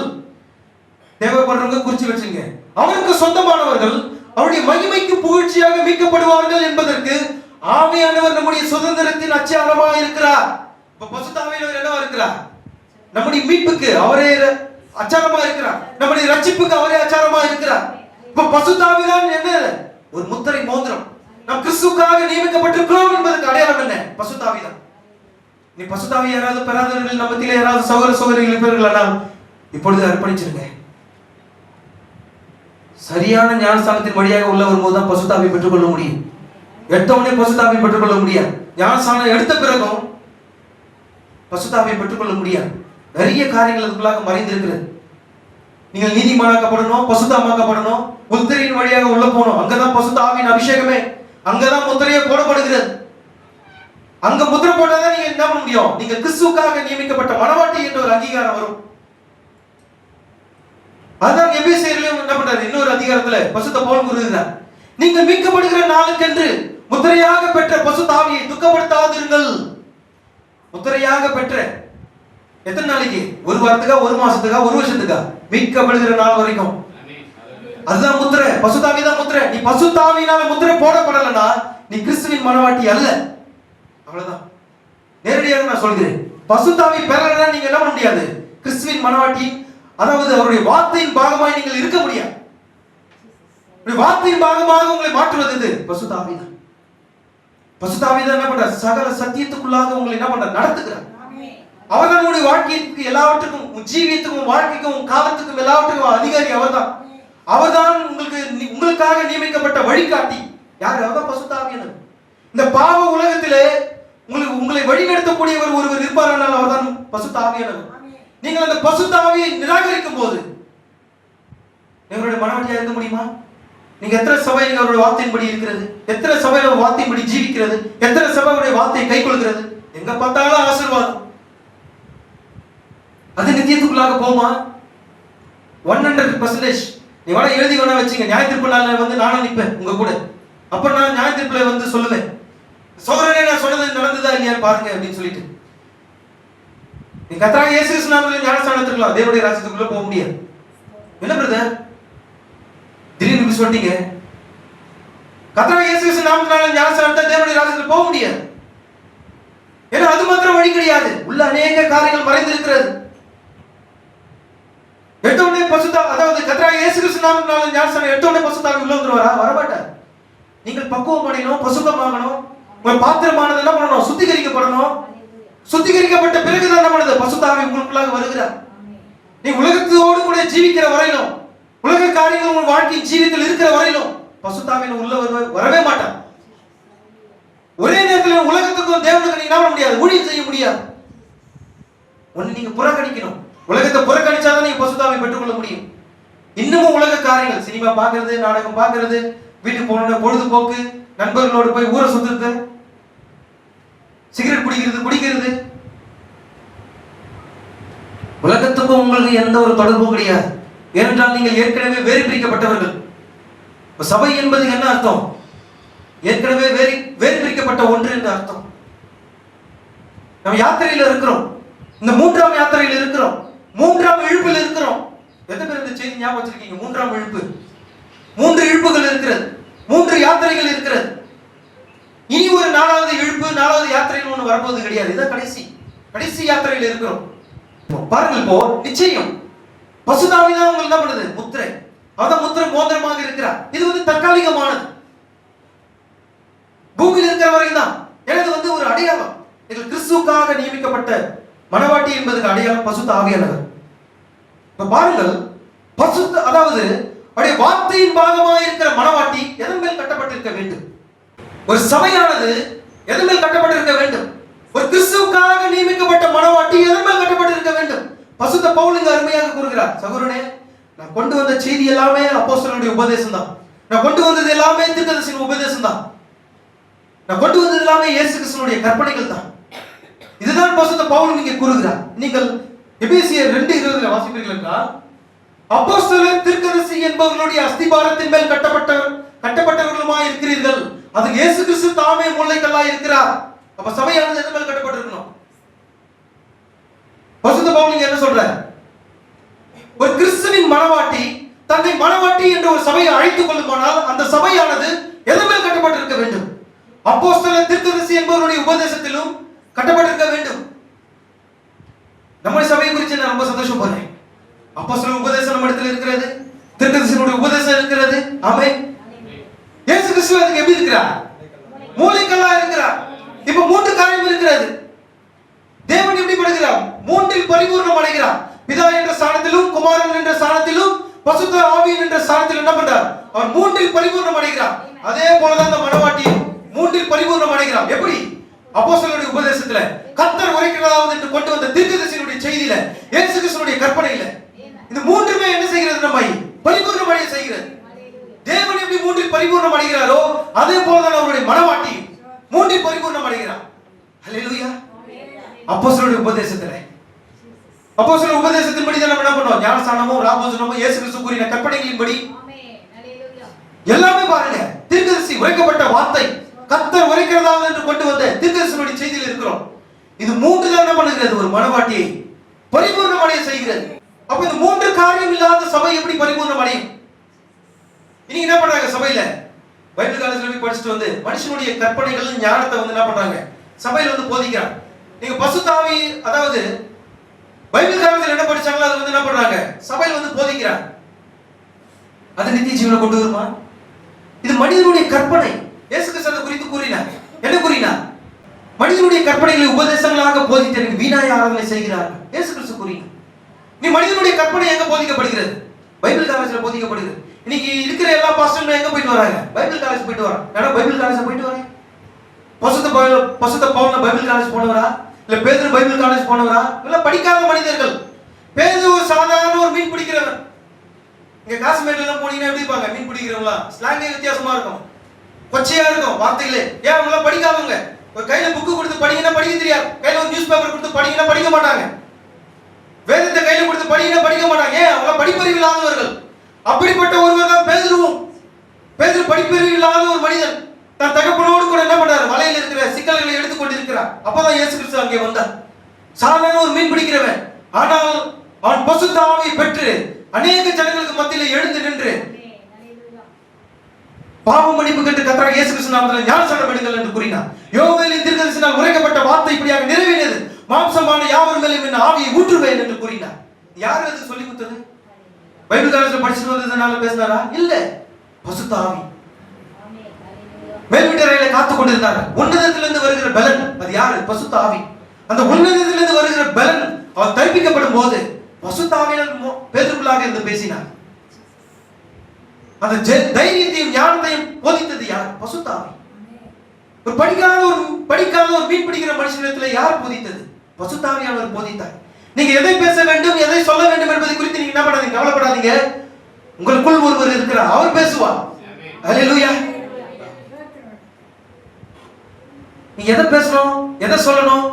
தேவைப்படுறவங்க குறிச்சு வச்சுங்க. அவருக்கு சொந்தமானவர்கள் அவருடைய மகிமைக்கு புகழ்ச்சியாக மீட்கப்படுவார்கள் என்பதற்கு ஆவியானவர் நம்முடைய சுதந்திரத்தின் அச்சாரமாக இருக்கிறார். இப்ப பரிசுத்த ஆவியானவர் என்னவா இருக்கிறார்? நம்முடைய மீட்புக்கு அவரே அச்சாரமா இருக்கிறார். நம்முடைய ரட்சிப்புக்கு அவரே அச்சாரமா இருக்கிறார். இப்ப பரிசுத்த ஆவிதான் என்ன? ஒரு முத்திரை மோதிரம். நாம் கிறிஸ்துவுக்காக நியமிக்கப்பட்டிருக்கிறோம் என்பதற்கு அடையாளம் என்ன? பரிசுத்த ஆவிதான். நீ பரிசுத்த ஆவி யாராவது பெறாதவர்கள் நம்ம மத்தியிலே யாராவது சகோதர சகோதரிகள் இருப்பீர்கள் ஆனால் இப்பொழுது அர்ப்பணிச்சிருங்க. சரியான ஞானஸ்தானத்தின் வழியாக உள்ள வரும்போது தான் பரிசுத்த ஆவியை பெற்றுக்கொள்ள முடியும். எடுத்தவனே பரிசுத்த ஆவியை பெற்றுக்கொள்ள முடியாது. ஞானஸ்தானம் எடுத்த பிறகும் பரிசுத்த ஆவியை பெற்றுக்கொள்ள முடியாது. நிறைய காரியங்கள் அதுக்குள்ளாக மறைந்திருக்கிறது. நீங்கள் நீதிமானாக்கப்படணும், பரிசுத்தமாக்கப்படணும், முத்திரையின் வழியாக உள்ள போகணும். அங்கதான் பரிசுத்த ஆவியின் அபிஷேகமே. அங்கதான் முத்திரையே போடப்படுகிறது. அங்க முத்திரை போட்டாதான் நீங்க என்ன பண்ண முடியும்? நீங்க கிறிஸ்துவுக்காக நியமிக்கப்பட்ட மணவாட்டி என்ற ஒரு அங்கீகாரம் வரும். அதான் எபேசியரிலும் என்ன பண்றாரு? இன்னொரு அதிகாரத்துல பரிசுத்த பவுல் கூறுகிறார், நீங்கள் மீட்கப்படுகிற நாளுக்கென்று முத்திரையாக பெற்ற பரிசுத்த ஆவியை துக்கப்படுத்தாதிருங்கள். முத்திரையாக பெற்ற எத்தனை நாளைக்கு? ஒரு வாரத்துக்கா, ஒரு மாசத்துக்கா, ஒரு வருஷத்துக்கா? மீட்கப்படுகிற நாள் வரைக்கும். அதுதான் முத்திரை. பரிசுத்த ஆவி தான் முத்திரை. நீ பரிசுத்த ஆவியினால முத்திரை போடப்படலனா நீ கிறிஸ்துவின் மணவாட்டி அல்ல. அவ்வளவுதான். நேரடியாக நான் சொல்கிறேன். பரிசுத்த ஆவி பெறலனா நீங்க என்ன பண்ண முடியாது? கிறிஸ்துவின் மணவாட்டி, அதாவது அவருடைய வார்த்தையின் பாகமாய் நீங்கள் இருக்க முடியாது. வார்த்தையின் பாகமாக உங்களை மாற்றுவது எது? பரிசுத்த ஆவி தான். பரிசுத்த ஆவி தான் என்ன பண்றார்? சகல சத்தியத்துக்குள்ளாக உங்களை என்ன பண்றார்? நடத்துகிறார். அவர்தான் உங்களுடைய வாழ்க்கைக்கு எல்லாவற்றுக்கும், ஜீவியத்துக்கும், வாழ்க்கைக்கும், காலத்துக்கும் எல்லாவற்றுக்கும் அதிகாரி அவர்தான். அவர்தான் உங்களுக்காக நியமிக்கப்பட்ட வழிகாட்டி. யார்? அவர்தான் பரிசுத்த ஆவியானவர். இந்த பாவ உலகத்திலே உங்களை வழிநடத்தக்கூடியவர் ஒருவர் இருப்பாரானால் அவர்தான் பரிசுத்த ஆவியானவர். நீங்கள் அந்த பரிசுத்த ஆவியை நிராகரிக்கும் போது எங்களுடைய மனவழியா இருக்க முடியுமா? நீங்க எத்தனை சபை அவருடைய வார்த்தையின்படி இருக்கிறது? எத்தனை சபை வார்த்தையின்படி ஜீவிக்கிறது? எத்தனை சபையுடைய வார்த்தையை கை கொள்கிறது? எங்க பார்த்தாலும் ஆசீர்வாதம். அது நித்தியத்துக்குள்ளாக போமா? 100%. நீ வேணா எழுதி வேணா வச்சுங்க. நியாய தீர்ப்பு நாள்ல வந்து நானும் நிற்பேன் உங்க கூட. அப்ப நான் நியாய தீர்ப்புல வந்து சொல்லுவேன், சோதரனே நான் சொன்னது நடந்ததா இல்லையான்னு பாருங்க அப்படின்னு சொல்லிட்டு. நீ கர்த்தராகிய இயேசு கிறிஸ்து நாமத்திலே ஞானஸ்நானம் தேவனுடைய ராஜ்யத்துக்குள்ள போக முடியாது. என்ன பிரதர் திடீர்னு இப்படி சொல்லிட்டீங்க? கர்த்தராகிய இயேசு கிறிஸ்து நாமத்தினால ஞானஸ்நானம் தேவனுடைய ராஜ்யத்துக்குள்ள போக முடியாது. ஏன்னா அது மாத்திரம் வழி கிடையாது. உள்ள அநேக காரியங்கள் மறைந்திருக்கிறது. எடுத்தோடனே பரிசுத்த, அதாவது கர்த்தராகிய இயேசு கிறிஸ்து நாமத்தினால ஞானஸ்நானம் எடுத்தோடனே பரிசுத்த ஆவி உள்ள வந்துருவாரா? வரமாட்டார். நீங்கள் பக்குவம் அடையணும், பரிசுத்தமாகணும். உங்கள் பாத்திரமானது என்ன பண்ணணும்? சுத்திகரிக்கப்படணும். சுத்திகரிக்கப்பட்ட பிறகுதான் என்ன பண்ணுது? பரிசுத்த ஆவி உங்களுக்குள்ளாக வருகிறார். நீ உலகத்தோடு கூட ஜீவிக்கிற வரையிலும், உலக காரியங்கள் உங்கள் வாழ்க்கை ஜீவித்தில் இருக்கிற வரையிலும் பரிசுத்த ஆவி உள்ள வரவே மாட்டார். ஒரே நேரத்தில் உலகத்துக்கும் தேவனுக்கு நீங்க என்ன பண்ண முடியாது? ஊழியம் செய்ய முடியாது. ஒன்னு நீங்க புறக்கணிக்கணும். உலகத்தை புறக்கணிச்சாதான் நீங்க பரிசுத்த ஆவியை பெற்றுக்கொள்ள முடியும். இன்னமும் உலக காரியங்கள், சினிமா பார்க்கிறது, நாடகம் பார்க்கிறது, வீட்டுக்கு போன பொழுதுபோக்கு, நண்பர்களோடு போய் ஊரை சுத்துறது, சிகரெட் குடிக்கிறது, உலகத்துக்கும் உங்களுக்கு எந்த ஒரு தொடர்பும் கிடையாது. ஏனென்றால் நீங்கள் ஏற்கனவே வேறு பிரிக்கப்பட்டவர்கள். சபை என்பது என்ன அர்த்தம்? ஏற்கனவே வேறு பிரிக்கப்பட்ட ஒன்று என்று அர்த்தம். நம்ம யாத்திரையில் இருக்கிறோம். இந்த 3ஆம் யாத்திரையில் இருக்கிறோம். 3ஆம் இழுப்பில் இருக்கிறோம். எத்தனை பேர் இந்த செய்தி ஞாபகம் வச்சிருக்கீங்க? 3ஆம் இழுப்பு. 3 இழுப்புகள் இருக்கிறது. 3 யாத்திரைகள் இருக்கிறது. இனி ஒரு 4வது இழுப்பு, 4வது யாத்திரைன்னு ஒண்ணு வரப்போது கிடையாது. இதான் கடைசி யாத்திரையில் இருக்கிறோம். பாருங்கள், இப்போ நிச்சயம் பரிசுத்த ஆவி தான் உங்களுக்கு என்ன பண்ணுது? முத்திரை. அதான் முத்திரை மோதிரமாக இருக்கிறார். இது வந்து தற்காலிகமானது. பூமியில் இருக்கிற வரையும் தான். எனக்கு வந்து ஒரு அடையாளம். எங்கள் கிறிஸ்துவுக்காக நியமிக்கப்பட்ட மனவாட்டி என்பதுக்கு அடையாளம் பசுத்த ஆவியானவர். இப்ப பாருங்கள், பசுத்த அதாவது அவருடைய வார்த்தையின் பாகமாக இருக்கிற மனவாட்டி எதன் மேல் கட்டப்பட்டிருக்க வேண்டும்? ஒரு சபையானது எதன் மேல் கட்டப்பட்டிருக்க வேண்டும்? ஒரு கிறிஸ்துவுக்காக நியமிக்கப்பட்ட மனவாட்டி எதன் மேல் கட்டப்பட்டிருக்க வேண்டும்? பசுத்த பவுல் இங்கு அருமையாக கூறுகிறார், சகோதரனே, நான் கொண்டு வந்த செய்தி எல்லாமே அப்போஸ்தலனுடைய உபதேசம் தான். நான் கொண்டு வந்தது எல்லாமே தீர்க்கதரிசியின் உபதேசம் தான். நான் கொண்டு வந்தது எல்லாமே இயேசு கிறிஸ்துவினுடைய கற்பனைகள் தான். இதுதான் பசுத்த பவுல் இங்கே கூறுகிறார். நீங்கள் எபேசியர் 2:20 வாசிப்பீர்கள் என்றால், அப்போஸ்தலர் தீர்க்கதரிசி என்பவர்களுடைய அஸ்திபாரத்தின் மேல் கட்டப்பட்டவர்களுமாய் இருக்கிறீர்கள். அது இயேசு கிறிஸ்து தாமே மூளைக்கல்லாய் இருக்கிறார். அப்ப சபையானது எதன் மேல் கட்டப்பட்டிருக்கணும்? பசுத்த பவுல் என்ன சொல்றார்? ஒரு கிறிஸ்துவின் மனவாட்டி தன்னை மனவாட்டி என்ற ஒரு சபையை அழைத்துக் கொள்ளுமானால் அந்த சபையானது எதன் மேல் கட்டப்பட்டிருக்க வேண்டும்? அப்போஸ்தலர் தீர்க்கதரிசி என்பவருடைய உபதேசத்திலும் கட்டப்பட்டிருக்க வேண்டும். நம்முடைய சபையை குறித்து நான் ரொம்ப சந்தோஷப்படுறேன். அப்போஸ்தலர் உபதேசம் நம்ம இடத்துல இருக்கிறது, தீர்க்கதரிசியினுடைய உபதேசம் இருக்கிறது. ஆமென். இயேசு கிறிஸ்து அதுக்கு எப்படி இருக்கிறார்? மூளைக்கல்லா இருக்கிறார். இப்ப 3 காரியம் இருக்கிறது. தேவன் எப்படி படுகிறார்? 3இல் பரிபூர்ணம் அடைகிறார். பிதா என்ற ஸ்தானத்திலும், குமாரன் என்ற ஸ்தானத்திலும், பசுத்த ஆவியின் என்ற ஸ்தானத்தில் என்ன பண்றார்? அவர் 3இல் பரிபூர்ணம் அடைகிறார். அதே போலதான் இந்த மனவாட்டியும் 3இல் பரிபூர்ணம் அடைகிறார். எப்படி? அப்போஸ்தலருடைய உபதேசத்துல, கர்த்தர் உரைக்கிறதாவது என்று கொண்டு வந்த தீர்க்கதரிசியினுடைய செய்தியில, இயேசு கிறிஸ்துவினுடைய கற்பனையில, இந்த 3மே என்ன செய்கிறது? நம்மை பரிபூர்ணம் அடைய செய்கிறது. தேவன் எப்படி 3இல் பரிபூர்ணம் அடைகிறாரோ அதே போலதான் அவருடைய மனவாட்டி 3இல் பரிபூர்ணம் அடைகிறார். ஹல்லேலூயா. அப்போஸ்தலருடைய உபதேசத்தின்படி தான் நம்ம என்ன பண்ணோம்? ஞானஸ்நானமும் ராபோஜனமும் இயேசு கிறிஸ்து கூறின கற்பனைகளின்படி எல்லாமே பாருங்க. தீர்க்கதரிசி உரைக்கப்பட்ட வார்த்தை, கர்த்தர் உரைக்கிறதாவது என்று கொண்டு வந்த தீர்க்கதரிசியினுடைய செய்தியில் இருக்கிறோம். இது 3 தான் என்ன பண்ணுகிறது? ஒரு மனவாட்டியை பரிபூர்ணம் அடைய செய்கிறது. அப்ப இந்த 3 காரியம் இல்லாத சபை எப்படி பரிபூர்ணம் அடையும்? இன்னைக்கு என்ன பண்றாங்க? சபையில பைபிள் காலேஜ்ல போய் படிச்சுட்டு வந்து மனுஷனுடைய கற்பனைகள் ஞானத்தை வந்து என்ன பண்றாங்க? சபையில வந்து போதிக்கிறாங்க. நீங்க பசுத்த ஆவி அதாவது பைபிள் காலேஜ்ல என்ன படிச்சாங்களோ அது வந்து என்ன பண்றாங்க? சபையில வந்து போதிக்கிறாங்க. அது நித்திய ஜீவனை கொண்டு வருமா? இது மனிதனுடைய கற்பனை. இயேசு கிறிஸ்து குறித்து கூறினார். என்ன கூறினார்? மனிதனுடைய கற்பனைகளை உபதேசங்களாக போதித்து எனக்கு வீணாய் ஆராதனை செய்கிறார்கள். இயேசு கிறிஸ்து கூறினார். நீ மனிதனுடைய கற்பனை எங்க போதிக்கப்படுகிறது? பைபிள் காலேஜ்ல போதிக்கப்படுகிறது. இன்னைக்கு இருக்கிற எல்லா பாஸ்டர்களும் எங்க போயிட்டு வராங்க? பைபிள் காலேஜ் போயிட்டு வராங்க. நான் பைபிள் காலேஜ் போயிட்டு வரேன். பசுத்த பவுல் பைபிள் காலேஜ் போனவரா? இல்ல பேதுரு பைபிள் காலேஜ் போனவரா? இல்ல படிக்காத மனிதர்கள். பேதுரு ஒரு சாதாரண ஒரு மீன் பிடிக்கிறவன். இங்க காஷ்மீர்ல எல்லாம் போனீங்கன்னா எப்படி இருப்பாங்க? மீன் பிடிக்கிறவங்களா? ஸ்லாங்கே வித்தியாசமா இருக்கும், கொச்சையா இருக்கும் வார்த்தைகளே. ஏன் அவங்க எல்லாம் படிக்காதவங்க? ஒரு கையில புக்கு கொடுத்து படிங்கன்னா படிக்க தெரியாது. கையில ஒரு நியூஸ் பேப்பர் கொடுத்து படிங்கன்னா படிக்க மாட்டாங்க. வேதத்தை கையில கொடுத்து படிங்கன்னா படிக்க மாட்டாங்க. ஏன்? அவங்க படிப்பறிவு இல்லாதவர்கள். அப்படிப்பட்ட ஒருவர் தான் பேதுருவும். பேதுரு படிப்பறிவு இல்லாத ஒரு மனிதன். தன் தகப்பனோடு கூட என்ன பண்றாரு? வலையில் இருக்கிற சிக்கல்களை எடுத்துக்கொண்டு இருக்கிறார். அப்பதான் இயேசு கிறிஸ்து அங்கே வந்தார். சாதாரண ஒரு மீன் பிடிக்கிறவன். ஆனால் அவன் பசுத்த ஆவியை பெற்று அநேக ஜனங்களுக்கு மத்தியில எழுந்து நின்று பாவ மன்னிப்பு கேட்டு கர்த்தராகிய இயேசு கிறிஸ்து நாமத்தில் ஞானஸ்நானம் எடுங்கள் என்று கூறினார். யோவேலின் தீர்க்கதரிசியினால் உரைக்கப்பட்ட வார்த்தை இப்படியாக நிறைவேறியது. மாம்சமான யாவர் மேலும் என் ஆவியை ஊற்றுவேன் என்று கூறினார். யார் அது சொல்லி கொடுத்தது? பைபிள் காலேஜ்ல படிச்சுட்டு வந்ததுனால பேசினாரா? இல்ல, பசுத்த ஆவி மேல்வீட்டறையில காத்து கொண்டிருந்தார். உன்னதத்திலிருந்து வருகிற பலன் அது யாரு? பசுத்த ஆவி. அந்த உன்னதத்திலிருந்து வருகிற பலன் அவர் தரிப்பிக்கப்படும் போது பசுத்த ஆவியால் பேதுருக்குள்ளாக இருந்து பேசினார். அந்த தைரியத்தையும் ஞானத்தையும் போதித்தது யார்? பசுத்த ஆவி. ஒரு படிக்காத ஒரு மீன் பிடிக்கிற மனுஷனிடத்துல யார் போதித்தது? பசுத்த ஆவியானவர் போதித்தார். நீங்க எதை பேச வேண்டும், எதை சொல்ல வேண்டும் என்பதை குறித்து நீங்க என்ன பண்ணாதீங்க, கவலைப்படாதீங்க. உங்களுக்குள் ஒருவர் இருக்கிறார், அவர் பேசுவார். ஹல்லேலூயா. நீங்க எதை பேசணும், எதை சொல்லணும்,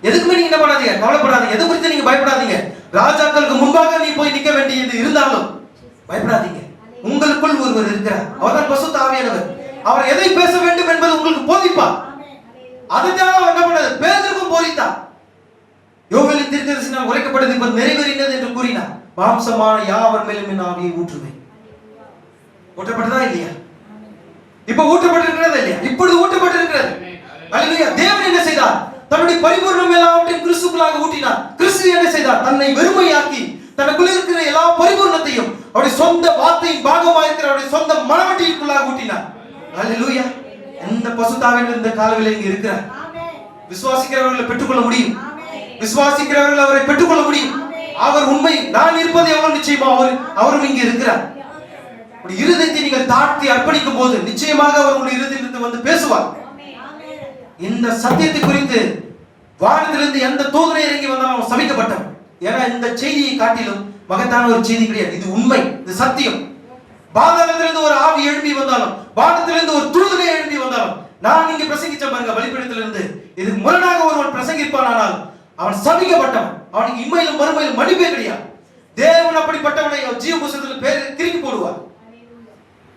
எதுக்குமே நீங்க என்ன பண்ணாதீங்க, கவலைப்படாதீங்க. எதை குறித்து நீங்க பயப்படாதீங்க. ராஜாக்களுக்கு முன்பாக நீ போய் நிக்க வேண்டியது இருந்தாலும் பயப்படாதீங்க. உங்களுக்குள் ஒருவர் இருக்கிறார், அவர்தான் பசுத்த ஆவியானவர். அவர் எதை பேச வேண்டும் என்பது உங்களுக்கு போதிப்பார். அதுதான் என்ன பண்ணது? பேதுருக்கும் போதித்தார். யோவேலின் தீர்க்கதரிசியினால் உரைக்கப்பட்டது இப்ப நிறைவேறினது என்று கூறினார். மாம்சமான யாவர் மேலும் என் ஆவியை ஊற்றுவேன். ஊற்றப்பட்டதா இல்லையா? இப்ப ஊற்றப்பட்டிருக்கிறதா இல்லையா? இப்பொழுது ஊற்றப்பட்டிருக்கிறது. அல்லேலூயா. தேவன் என்ன செய்தார்? தன்னுடைய பரிபூர்ணம் எல்லாவற்றையும் கிறிஸ்துக்குள்ளாக ஊற்றினார். கிறிஸ்து என்ன செய்தார்? தன்னை வெறுமையாக்கி தனக்குள்ள இருக்கிற எல்லா பரிபூர்ணத்தையும் அவருடைய சொந்த வார்த்தையின் பாகமாக இருக்கிற அவருடைய சொந்த மனவட்டிக்குள்ளாக ஊற்றினார். அல்லேலூயா. இந்த பசுத்த ஆவியானவர் இந்த காலவெளியில் இங்க இருக்கிறார். விசுவாசிக்கிறவர்களை பெற்றுக்கொள்ள முடியும். விசுவாசிக்கிறவர்கள் அவரை பெற்றுக்கொள்ள முடியும். அவர் உண்மை. நான் இருப்பது எவ்வளவு நிச்சயமா அவரும் இங்கே இருக்கிறார். இருதயத்தை நீங்கள் தாழ்த்தி அர்ப்பணிக்கும் போது நிச்சயமாக அவர் உங்களுடைய இருதயத்திலிருந்து வந்து பேசுவார். இந்த சத்தியத்தை குறித்து வானத்திலிருந்து எந்த தூதனை இறங்கி வந்தாலும் அவன் சபிக்கப்பட்டான். ஏன்னா இந்த செய்தியை காட்டிலும் மகத்தான ஒரு செய்தி கிடையாது. இது உண்மை, இது சத்தியம். பாதாளத்திலிருந்து ஒரு ஆவி எழுப்பி வந்தாலும், வானத்திலிருந்து ஒரு தூதனை எழுப்பி வந்தாலும், நான் இங்க பிரசங்கிச்ச பாருங்க வெளிப்படையிலிருந்து இது முரணாக ஒருவன் பிரசங்கிப்பான் ஆனால் அவன் சபிக்கப்பட்டவன். அவனுக்கு இம்மையிலும் மறுமையிலும் மன்னிப்பே கிடையாது. தேவன் அப்படிப்பட்டவனை ஜீவ புஸ்தகத்தில் பேர் திருப்பி போடுவார்.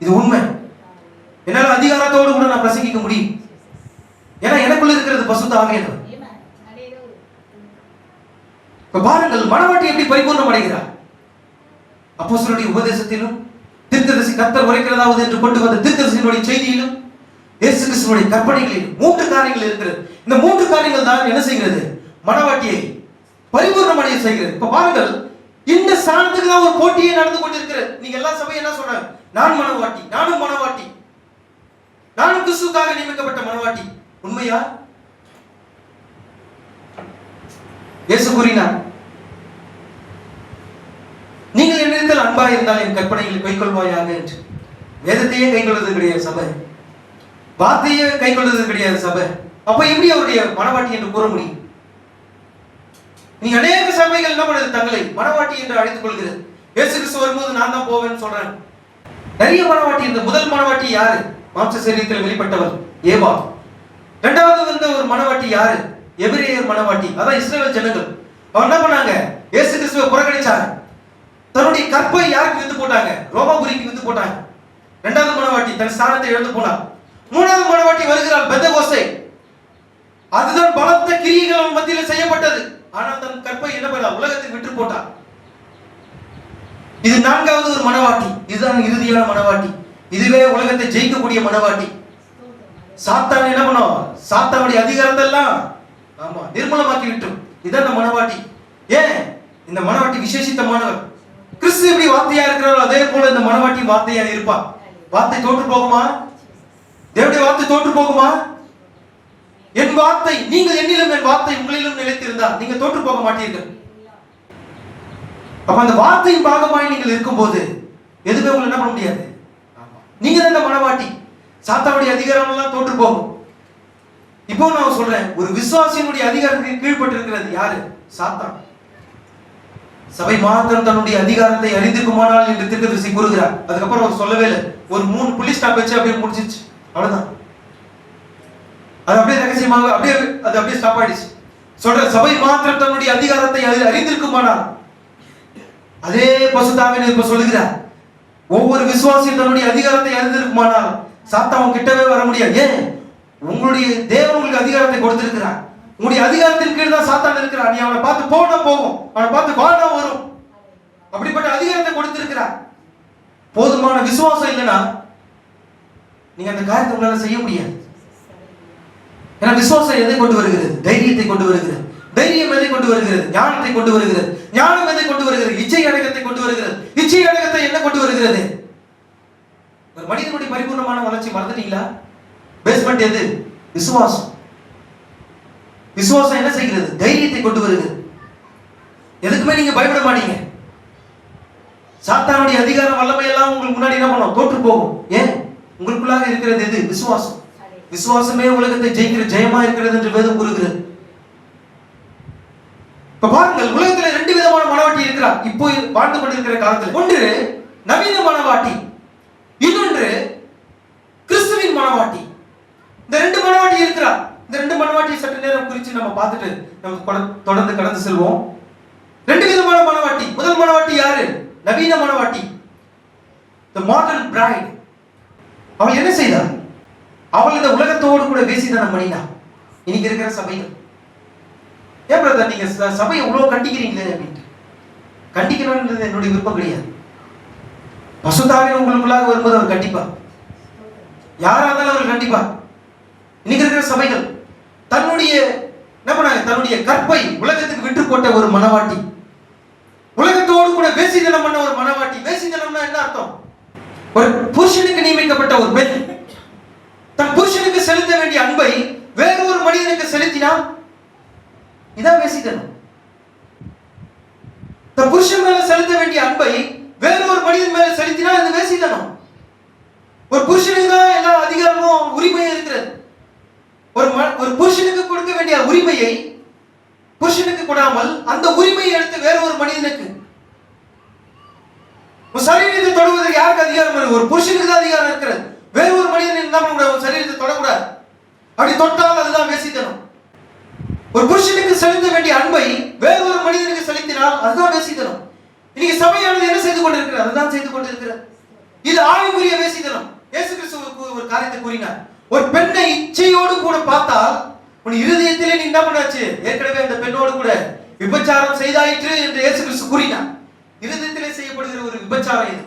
இது உண்மை. என்னால் அதிகாரத்தோடு கூட நான் பிரசங்கிக்க முடியும். ஏன்னா எனக்குள்ள இருக்கிறது பசுத்த ஆவியானவர். இப்ப பாருங்கள், மணவாட்டி எப்படி பரிபூர்ணம் அடைகிறார். அப்போஸ்தலருடைய உபதேசத்திலும் தீர்க்கதரிசி கர்த்தர் உரைக்கிறதாவது என்று கொண்டு வந்த தீர்க்கதரிசியினுடைய செய்தியிலும் இயேசு கிறிஸ்துவினுடைய கற்பனைகளிலும் 3 காரியங்கள் இருக்கிறது. இந்த 3 காரியங்கள் தான் என்ன செய்கிறது? மணவாட்டியை பரிபூர்ணம் அடைய செய்கிறது. இப்ப பாருங்கள், இந்த ஸ்தானத்துக்கு தான் ஒரு போட்டியே நடந்து கொண்டிருக்கிறது. நீங்க எல்லா சபையும் என்ன சொல்றாங்க? நான் மணவாட்டி, நானும் மணவாட்டி, நானும் கிறிஸ்துவுக்காக நியமிக்கப்பட்ட மணவாட்டி. உண்மையா? இயேசு கூறினார், நீங்கள் என்னிடத்தில் அன்பா இருந்தால் என் கற்பனைகளை கைக்கொள்வாயாக என்று. வேதத்தையே கைக்கொள்வது கிடையாது சபை, வார்த்தையே கைக்கொள்வது கிடையாது சபை. அப்ப எப்படி அவருடைய மணவாட்டி என்று கூற முடியும்? நீங்க அநேக சபைகள் என்ன பண்ணுது? தங்களை மணவாட்டி என்று அழைத்துக் கொள்கிறது. இயேசு கிறிஸ்து வரும்போது நான் தான் போவேன்னு சொல்றேன். நிறைய மணவாட்டி. இந்த முதல் மணவாட்டி யாரு? மாம்ச சரீரத்தில் வெளிப்பட்டவர் ஏவா. இரண்டாவது வந்த ஒரு மணவாட்டி யாரு? எபிரேயர் மணவாட்டி, அதான் இஸ்ரவேல் ஜனங்கள். அவங்க என்ன பண்ணாங்க? இயேசு கிறிஸ்துவை புறக்கணிச்சாங்க. தன்னுடைய கற்பை யாருக்கு வித்து போட்டாங்க? ரோமாபுரிக்கு வித்து போட்டாங்க. இரண்டாவது மணவாட்டி தன் ஸ்தானத்தை இழந்து போனார். மூணாவது மணவாட்டி வருகிறாள், பெந்தெகோஸ்தே. அதுதான் பலத்த கிரியைகள் மத்தியில் செய்யப்பட்டது. ஆனால் தன் கற்பை என்ன பண்ணா? உலகத்துக்கு விட்டு போட்டார். இது நான்காவது ஒரு மணவாட்டி. இதுதான் இறுதியான மணவாட்டி. இதுவே உலகத்தை ஜெயிக்கக்கூடிய மணவாட்டி. சாத்தான் என்ன பண்ணும்? சாத்தானுடைய அதிகாரத்தை எல்லாம் நிர்மூலமாக்கி விட்டோம். இதான் இந்த மணவாட்டி. ஏன் இந்த மணவாட்டி விசேஷித்தமானவர்? கிறிஸ்து எப்படி வார்த்தையா இருக்கிறாரோ அதே போல இந்த மணவாட்டி வார்த்தையா இருப்பா. வார்த்தை தோற்று போகுமா? தேவனுடைய வார்த்தை தோற்று போகுமா? என் வார்த்தை, நீங்கள் என்னிலும் என் வார்த்தை உங்களிலும் நிலைத்திருந்தால் நீங்க தோற்று போக மாட்டீர்கள். அப்ப அந்த வார்த்தையின் பாகமாய் நீங்கள் இருக்கும்போது எதுவுமே உங்களை என்ன பண்ண முடியாது. நீங்க தான் இந்த மணவாட்டி. சாத்தானுடைய அதிகாரம் எல்லாம் தோற்று போகும். இப்போ நான் சொல்றேன், ஒரு விசுவாசியினுடைய அதிகாரத்துக்கு கீழ்பட்டு இருக்கிறது யாரு? சாத்தான். சபை மாத்திரம் தன்னுடைய அதிகாரத்தை அறிந்திருக்குமானால் என்று தீர்க்கதரிசி கூறுகிறார். அதுக்கப்புறம் அவர் சொல்லவே இல்லை. ஒரு 3 புள்ளி ஸ்டாப் வச்சு அப்படியே முடிச்சிச்சு, அவ்வளவுதான். அது அப்படியே ரகசியமாக அப்படியே ஸ்டாப் ஆயிடுச்சு. சொல்ற சபை மாத்திரம் தன்னுடைய அதிகாரத்தை அறிந்திருக்குமானால், அதே பசுத்தாவின் இப்ப சொல்லுகிறார், ஒவ்வொரு விசுவாசியும் தன்னுடைய அதிகாரத்தை அறிந்திருக்குமானால் சாத்தான் கிட்டவே வர முடியாது. ஏன்? உங்களுடைய தேவன் உங்களுக்கு அதிகாரத்தை கொடுத்திருக்கிறார். உங்களுடைய அதிகாரத்தின் கீழ் தான் சாத்தான் இருக்கிறார். நீ அவனை பார்த்து போனா போகும், அவனை பார்த்து வாழ வரும். அப்படிப்பட்ட அதிகாரத்தை கொடுத்திருக்கிறார். போதுமான விசுவாசம் இல்லைன்னா நீங்க அந்த காரியத்தை உங்களால செய்ய முடியாது. ஏன்னா விசுவாசம் எதை கொண்டு வருகிறது? தைரியத்தை கொண்டு வருகிறது. தைரியம் எதை கொண்டு வருகிறது? ஞானத்தை கொண்டு வருகிறது. ஞானம் எதை கொண்டு வருகிறது? இச்சை அடக்கத்தை கொண்டு வருகிறது. இச்சை அடக்கத்தை என்ன கொண்டு வருகிறது? ஒரு மனிதனுடைய பரிபூர்ணமான வளர்ச்சி மறந்துட்டீங்களா? பேஸ்மெண்ட் எது? விசுவாசம். விசுவாசம் என்ன செய்கிறது? தைரியத்தை கொண்டு வருகிறது. எதுக்குமே நீங்க பயப்பட மாட்டீங்க. சாத்தானுடைய அதிகாரம் வல்லமை எல்லாம் உங்களுக்கு முன்னாடி என்ன பண்ணும்? தோற்று போகும். ஏன்? உங்களுக்குள்ளாக இருக்கிறது எது? விசுவாசம். விசுவாசமே உலகத்தை ஜெயிக்கிற ஜெயமா இருக்கிறது என்று வேதம் கூறுகிறது. இப்ப பாருங்கள், உலகத்துல 2 விதமான மணவாட்டி இருக்கிறார் இப்போ வாழ்ந்து கொண்டிருக்கிற காலத்தில். ஒன்று நவீன மணவாட்டி, இன்னொன்று கிறிஸ்துவின் மணவாட்டி. இந்த 2 மணவாட்டி இருக்கிறார். இந்த 2 மணவாட்டி சற்று நேரம் குறித்து நம்ம பார்த்துட்டு நம்ம தொடர்ந்து கடந்து செல்வோம். 2 விதமான மணவாட்டி. முதல் மணவாட்டி யாரு? நவீன மணவாட்டி, the modern bride. அவள் என்ன செய்தார்? அவள் இந்த உலகத்தோடு கூட பேசிதான் பண்ணினா. இன்னைக்கு இருக்கிற சபைகள், ஏன் பிரதர் நீங்க சபையை இவ்வளவு கண்டிக்கிறீங்களே அப்படின்ட்டு. கண்டிக்கணும்ன்றது என்னுடைய விருப்பம் கிடையாது. பசுத்தாவின் உங்களுக்குள்ளாக வரும்போது அவர் கண்டிப்பார். யாரா இருந்தாலும் அவர் கண்டிப்பார். இன்னைக்கு இருக்கிற சபைகள் தன்னுடைய என்ன பண்ணாங்க? தன்னுடைய கற்பை உலகத்துக்கு விட்டு போட்ட ஒரு மணவாட்டி, உலகத்தோடு கூட பேசிதனம் பண்ண ஒரு மணவாட்டி. பேசிதனம்னா என்ன அர்த்தம்? ஒரு புருஷனுக்கு நியமிக்கப்பட்ட ஒரு பெண் தன் புருஷனுக்கு செலுத்த வேண்டிய அன்பை வேறொரு மனிதனுக்கு செலுத்தினால் இதான் வேசித்தனம். தன் புருஷன் மேல செலுத்த வேண்டிய அன்பை வேறொரு மனிதன் மேல செலுத்தினால் அது வேசித்தனம். ஒரு புருஷனுக்கு தான் எல்லா அதிகாரமும் உரிமையும் இருக்கிறது. ஒரு புருஷனுக்கு கொடுக்க வேண்டிய உரிமையை புருஷனுக்கு கொடாமல் அந்த உரிமையை எடுத்து வேறொரு மனிதனுக்கு, சரீரத்தை தொடுவதற்கு யாருக்கு அதிகாரம் இருக்கு? ஒரு புருஷனுக்கு தான் அதிகாரம் இருக்கிறது. வேறொரு மனிதன் என்ன பண்ணக்கூடாது? சரீரத்தை தொடக்கூடாது. அப்படி தொட்டால் அதுதான் வேசித்தனம். ஒரு புருஷனுக்கு செலுத்த வேண்டிய அன்பை வேறொரு மனிதனுக்கு செலுத்தினால் அதுதான் வேசித்தனம். இன்னைக்கு சபையானது என்ன செய்து கொண்டிருக்கிறது? அதுதான் செய்து கொண்டிருக்கிறது. இது ஆவிக்குரிய வேசித்தனம். இயேசு கிறிஸ்து ஒரு காரியத்தை கூறினார். ஒரு பெண்ணை இச்சையோடு கூட பார்த்தால் உன் இருதயத்திலே நீ என்ன பண்ணாச்சு? ஏற்கனவே அந்த பெண்ணோடு கூட விபச்சாரம் செய்தாயிற்று என்று இயேசு கிறிஸ்து கூறினார். இருதயத்திலே செய்யப்படுகிற ஒரு விபச்சாரம் இது,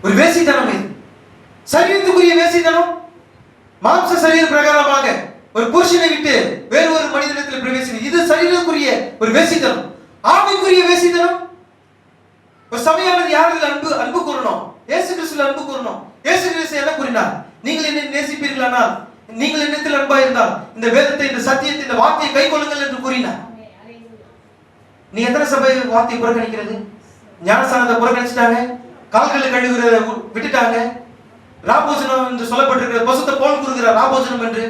ஒரு வேசித்தனம் இது. சரீரத்துக்குரிய வேசித்தனம். மாம்ச சரீர பிரகாரமாக ஒரு புருஷனை விட்டு வேறு ஒரு மனிதனிடத்தில் பிரவேசிக்கிறது, இது சரீரத்துக்குரிய ஒரு வேசித்தனம். ஆவிக்குரிய வேசித்தனம். ஒரு சபையானது யாரில் அன்பு கூறணும்? இயேசு கிறிஸ்துவில் அன்பு கூறணும். இயேசு கிறிஸ்து என்ன கூறினார்? நீங்கள் என்னை நேசிப்பீர்களானால், நீங்கள் என்னிடத்தில் அன்பா இருந்தால் இந்த வேதத்தை, இந்த சத்தியத்தை, இந்த வார்த்தையை கை கொள்ளுங்கள் என்று கூறினார். நீ எத்தனை சபை வார்த்தையை புறக்கணிக்கிறது? ஞானஸ்தானத்தை புறக்கணிச்சிட்டாங்க, கால்களை கழுவுகிறத விட்டுட்டாங்க. ராபோஜனம் என்று சொல்லப்பட்டிருக்கிறது, பசுத்த போல் கொடுக்கிறார் ராபோஜனம் என்று.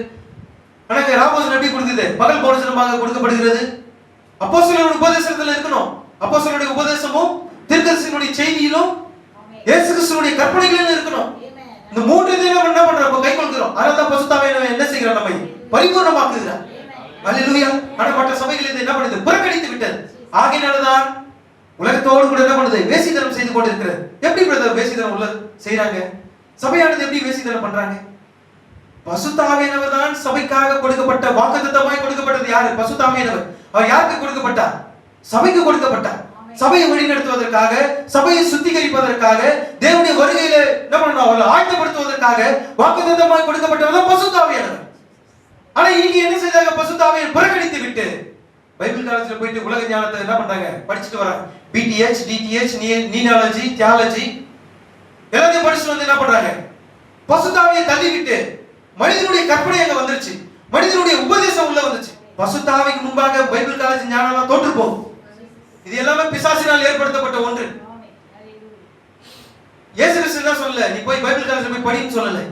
ஆனால் ராபோஜனம் எப்படி கொடுக்குது? பகல் போஜனமாக கொடுக்கப்படுகிறது. அப்போஸ்தலருடைய உபதேசத்தில் இருக்கணும். அப்போஸ்தலருடைய உபதேசமும் தீர்க்கதரிசியினுடைய செய்தியிலும் இயேசு கிறிஸ்துவினுடைய கற்பனைகளிலும் இருக்கணும். இந்த மூன்று இதை நம்ம என்ன பண்றோம்? கை கொள்கிறோம். அதனால தான் பசுத்தாவியானவர் என்ன செய்கிறார்? நம்மை பரிபூர்ணமாக்குகிறார். அல்லேலூயா. ஆனால் மற்ற சபைகள் இதை என்ன பண்ணுது? புறக்கணித்து விட்டது. ஆகையினால்தான் உலகத்தோடு கூட என்ன பண்ணுது? வேசித்தனம் செய்து கொண்டிருக்கிறது. எப்படி பிரதர் வேசித்தனம் உள்ள செய்யறாங்க? சபையானது எப்படி வேசித்தனம் பண்றாங்க? பசுத்தாவியானவர் தான் சபைக்காக கொடுக்கப்பட்ட வாக்குத்தத்தமாய் கொடுக்கப்பட்டது. யாரு? பசுத்தாவியானவர். அவர் யாருக்கு கொடுக்கப்பட்டார்? சபைக்கு கொடுக்கப்பட்டார். சபையை வழிநடத்துவதற்காக, சபையை சுத்திகரிப்பதற்காக, தேவனுடைய வருகையில என்ன பண்ணணும்? அவர்களை ஆயத்தப்படுத்துவதற்காக வாக்குத்தத்தமாய் கொடுக்கப்பட்டவர் பசுத்தாவியானவர். ஆனா இன்னைக்கு என்ன செய்தாங்க? பசுத்தாவியை புறக்கணித்து விட்டு பைபிள் காலேஜ்ல போயிட்டு உலக ஞானத்தை என்ன பண்றாங்க? படிச்சுட்டு வராங்க. பிடிஎச், டிடிஎச், நீனாலஜி, தியாலஜி எல்லாத்தையும் படிச்சுட்டு வந்து என்ன பண்றாங்க? பசுத்தாவியை தள்ளிவிட்டு மனிதனுடைய கற்பனை அங்க வந்துருச்சு, மனிதனுடைய உபதேசம் உள்ள வந்துச்சு. பசுத்தாவிக்கு முன்பாக பைபிள் காலேஜ் ஞானம் தோற்று போகும். இது எல்லாமே பிசாசினால் ஏற்படுத்தப்பட்ட ஒன்று. இயேசு கிறிஸ்து என்ன சொல்லல? நீ போய் பைபிள் காலேஜ்ல போய் படின்னு சொல்லல.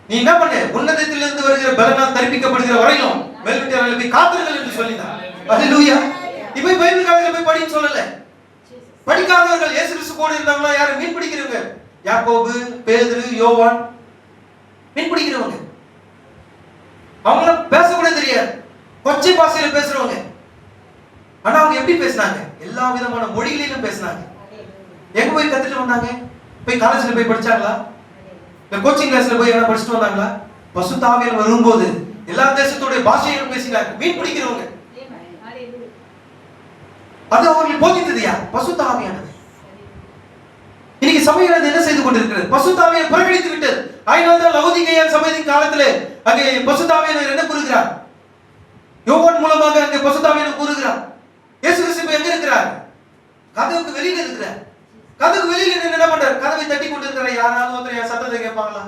நீ என்ன பண்ணு? உன்னதத்திலிருந்து வருகிற பலனால் தரிப்பிக்கப்படுகிற வரையிலும் மேல்விட்டாரில் போய் காத்திருங்கள் என்று சொல்லினார். அல்லேலூயா. நீ போய் பைபிள் காலேஜ்ல போய் படின்னு சொல்லல. படிக்காதவர்கள் இயேசு கிறிஸ்து கூட இருந்தாங்களா? யாரு? மீன் பிடிக்கிறவங்க. யாக்கோபு, பேதுரு, யோவான், மீன் பிடிக்கிறவங்க. அவங்கள பேச கூட தெரியாது, கொச்சை பாஷையில பேசுறவங்க. ஆனா அவங்க எப்படி பேசினாங்க? எல்லா விதமான மொழிகளிலும் பேசினாங்க. எங்க போய் கத்துட்டு வந்தாங்க? போய் காலேஜ்ல போய் படிச்சாங்களா? இல்ல கோச்சிங் கிளாஸ்ல போய் என்ன படிச்சுட்டு வந்தாங்களா? பசுத்தாவியானவர் வரும்போது எல்லா தேசத்தோட பாஷையிலும் பேசினாங்க. மீன் பிடிக்கிறவங்க. அது அவர்கள் போதித்தது யார்? பசுத்தாவியானவர். இன்னைக்கு சபையானது என்ன செய்து கொண்டிருக்கிறது? பசுத்தாவியை புறக்கணித்து விட்டது. அதனால்தான் லவோதிகேயா சபையின் காலத்திலே அங்கே பசுத்தாவியானவர் என்ன கூறுகிறார்? யோவான் மூலமாக அங்கே பசுத்தாவியானவர் கூறுகிறார். இயேசு கிறிஸ்து எங்க இருக்கிறார்? கதவுக்கு வெளியில இருக்கிறார். கதவுக்கு வெளியில நின்று என்ன பண்றார்? கதவை தட்டி கொண்டு இருக்கிற யாராவது ஒருத்தர் என் சத்தத்தை கேட்பாங்களா?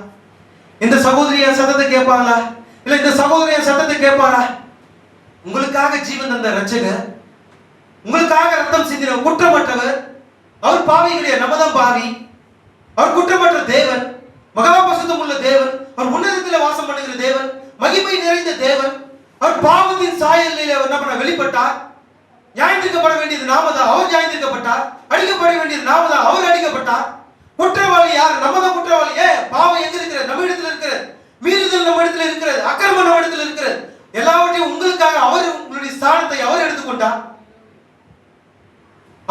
இந்த சகோதரி என் சத்தத்தை கேட்பாங்களா? இல்ல இந்த சகோதரி என் சத்தத்தை கேட்பாரா? உங்களுக்காக ஜீவன் தந்த ரட்சகர், உங்களுக்காக ரத்தம் சிந்தின குற்றமற்றவர், அவர் பாவி கிடையாது, நம்ம தான் பாவி. அவர் குற்றமற்ற தேவன், மகா பரிசுத்தம் உள்ள தேவன், அவர் உன்னதத்தில் வாசம் பண்ணுகிற தேவன், மகிமை நிறைந்த தேவன். அவர் பாவத்தின் சாயலில் என்ன பண்ண வெளிப்பட்டார். நியாயத்திற்கப்பட வேண்டியது நாம தான், அவர் நியாயத்திற்கப்பட்டார். அடிக்கப்பட வேண்டியது நாம தான், அவர் அடிக்கப்பட்டார். குற்றவாளி யார்? நம்ம தான் குற்றவாளி. பாவம் எங்க இருக்கிறது? நம்ம இடத்துல இருக்கிறது. மீறுதல் நம்ம இடத்துல இருக்கிறது. அக்கிரமம் நம்ம இடத்துல இருக்கிறது. எல்லாவற்றையும் உங்களுக்காக அவர், உங்களுடைய ஸ்தானத்தை அவர் எடுத்துக்கொண்டார்.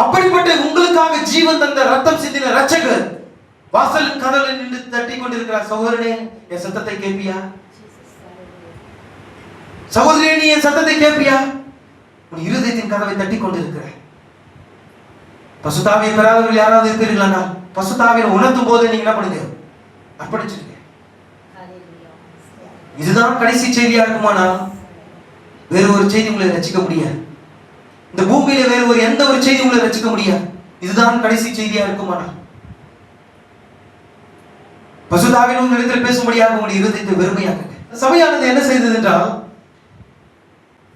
அப்படிப்பட்ட உங்களுக்காக ஜீவன் தந்த ரத்தம் சிந்தின ரட்சகர் வாசல் கதவில் நின்று தட்டி கொண்டிருக்கிறார். சகோதரனே, என் சத்தத்தை கேட்பியா? சகோதரனே, நீ என் சத்தத்தை கேட்பியா? உன் இருதயத்தின் கதவை தட்டி கொண்டிருக்கிற பசுத்தாவியை பெறாதவர்கள் யாராவது இருக்கிறீர்களா? பசுத்தாவியை உணர்த்தும் போது நீங்க என்ன பண்ணுங்க? அர்ப்பணிச்சிருங்க. இதுதான் கடைசி செய்தியா இருக்குமானால் வேறு ஒரு செய்தி உங்களை ரட்சிக்க முடியாது. இந்த பூமியில வேறு ஒரு எந்த ஒரு செய்தி உங்களை ரட்சிக்க முடியாது. இதுதான் கடைசி செய்தியா இருக்குமானால் பசுத்தாவின் உங்கள் இடத்தில் பேசும்படியாக உங்களுடைய இருதயத்தை வெறுமையாக்குங்க. சபையானது என்ன செய்தது என்றால்,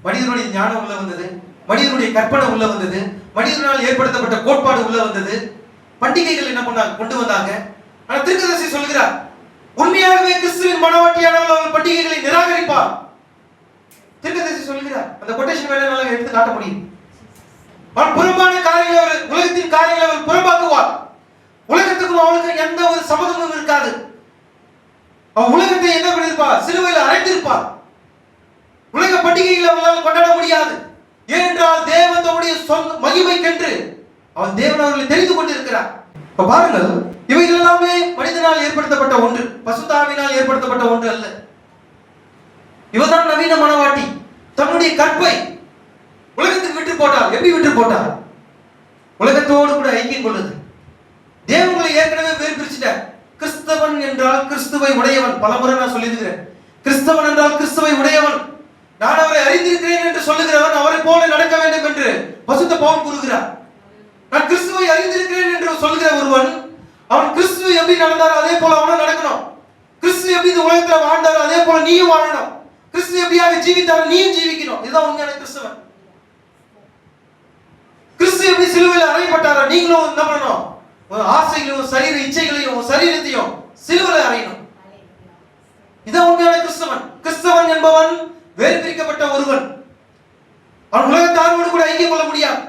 மனிதனுடைய ஞானம் உள்ள வந்தது, மனிதனுடைய கற்பனை உள்ள வந்தது, மனிதனால் ஏற்படுத்தப்பட்ட கோட்பாடு உள்ள வந்தது. பண்டிகைகள் என்ன பண்ணாங்க, கொண்டு வந்தாங்க. ஆனா தீர்க்கதரிசி சொல்கிறார், உண்மையாகவே கிறிஸ்துவின் மனவாட்டியானவர்கள் அவர்கள் பண்டிகைகளை நிராகரிப்பார். தீர்க்கதரிசி சொல்கிறார். அந்த கொட்டேஷன் வேலைனால எடுத்து காட்ட முடியும். அவன் புறம்பான காரியங்களை, அவர் உலகத்தின் காரியங்களை அவர் புறம்பாக்குவார். உலகத்துக்கும் அவளுக்கு எந்த ஒரு சம்மதமும் இருக்காது. அவன் உலகத்தை என்ன பண்ணிருப்பார், சிலுவையில் அறைந்திருப்பார். உலக பண்டிகைகளை அவர்களால் கொண்டாட முடியாது. ஏனென்றால் தேவன் தம்முடைய சொந்த மகிமைக்கென்று அவன் தேவன் அவர்களை தெரிந்து கொண்டிருக்கிறார். இப்ப பாருங்கள், இவைகள் எல்லாமே மனிதனால் ஏற்படுத்தப்பட்ட ஒன்று, பசுத்தாவினால் ஏற்படுத்தப்பட்ட ஒன்று அல்ல. இவர்தான் நவீன மனவாட்டி. தன்னுடைய கற்பை உலகத்துக்கு விட்டு போட்டார். எப்படி விட்டு போட்டார்? உலகத்தோடு கூட ஐக்கியம் கொள்ளுது. தேவங்களை ஏற்கனவே வேறு பிரிச்சுட்டார். கிறிஸ்தவன் என்றால் கிறிஸ்துவை உடையவன். பலமுறை நான் சொல்லியிருக்கிறேன். கிறிஸ்தவன் என்றால் கிறிஸ்துவை உடையவன். நான் அவரை அறிந்திருக்கிறேன் என்று சொல்லுகிறவன் அவரை போல நடக்க வேண்டும் என்று பசுத்த பவுல் கூறுகிறார். நான் கிறிஸ்துவை அறிந்திருக்கிறேன் என்று சொல்லுகிற ஒருவன், அவன் கிறிஸ்துவை எப்படி நடந்தாரோ அதே போல அவனும் நடக்கணும். கிறிஸ்து எப்படி இந்த உலகத்தில் வாழ்ந்தாரோ அதே போல நீயும் வாழணும். கிறிஸ்து எப்படியாக ஜீவித்தாரோ நீயும் ஜீவிக்கணும். இதுதான் உண்மையான கிறிஸ்தவன். கிறிஸ்து எப்படி சிலுவையில் அறையப்பட்டாரோ நீங்களும் என்ன பண்ணணும், ஆசைகளையும் சரீர இச்சைகளையும் சரீரத்தையும் சிலுவையில் அறையணும். இதான் உண்மையான கிறிஸ்தவன். கிறிஸ்தவன் என்பவன் வேறு பிரிக்கப்பட்ட ஒருவன். அவன் உலகத்தாரோடு கூட ஐக்கியம் கொள்ள முடியாது.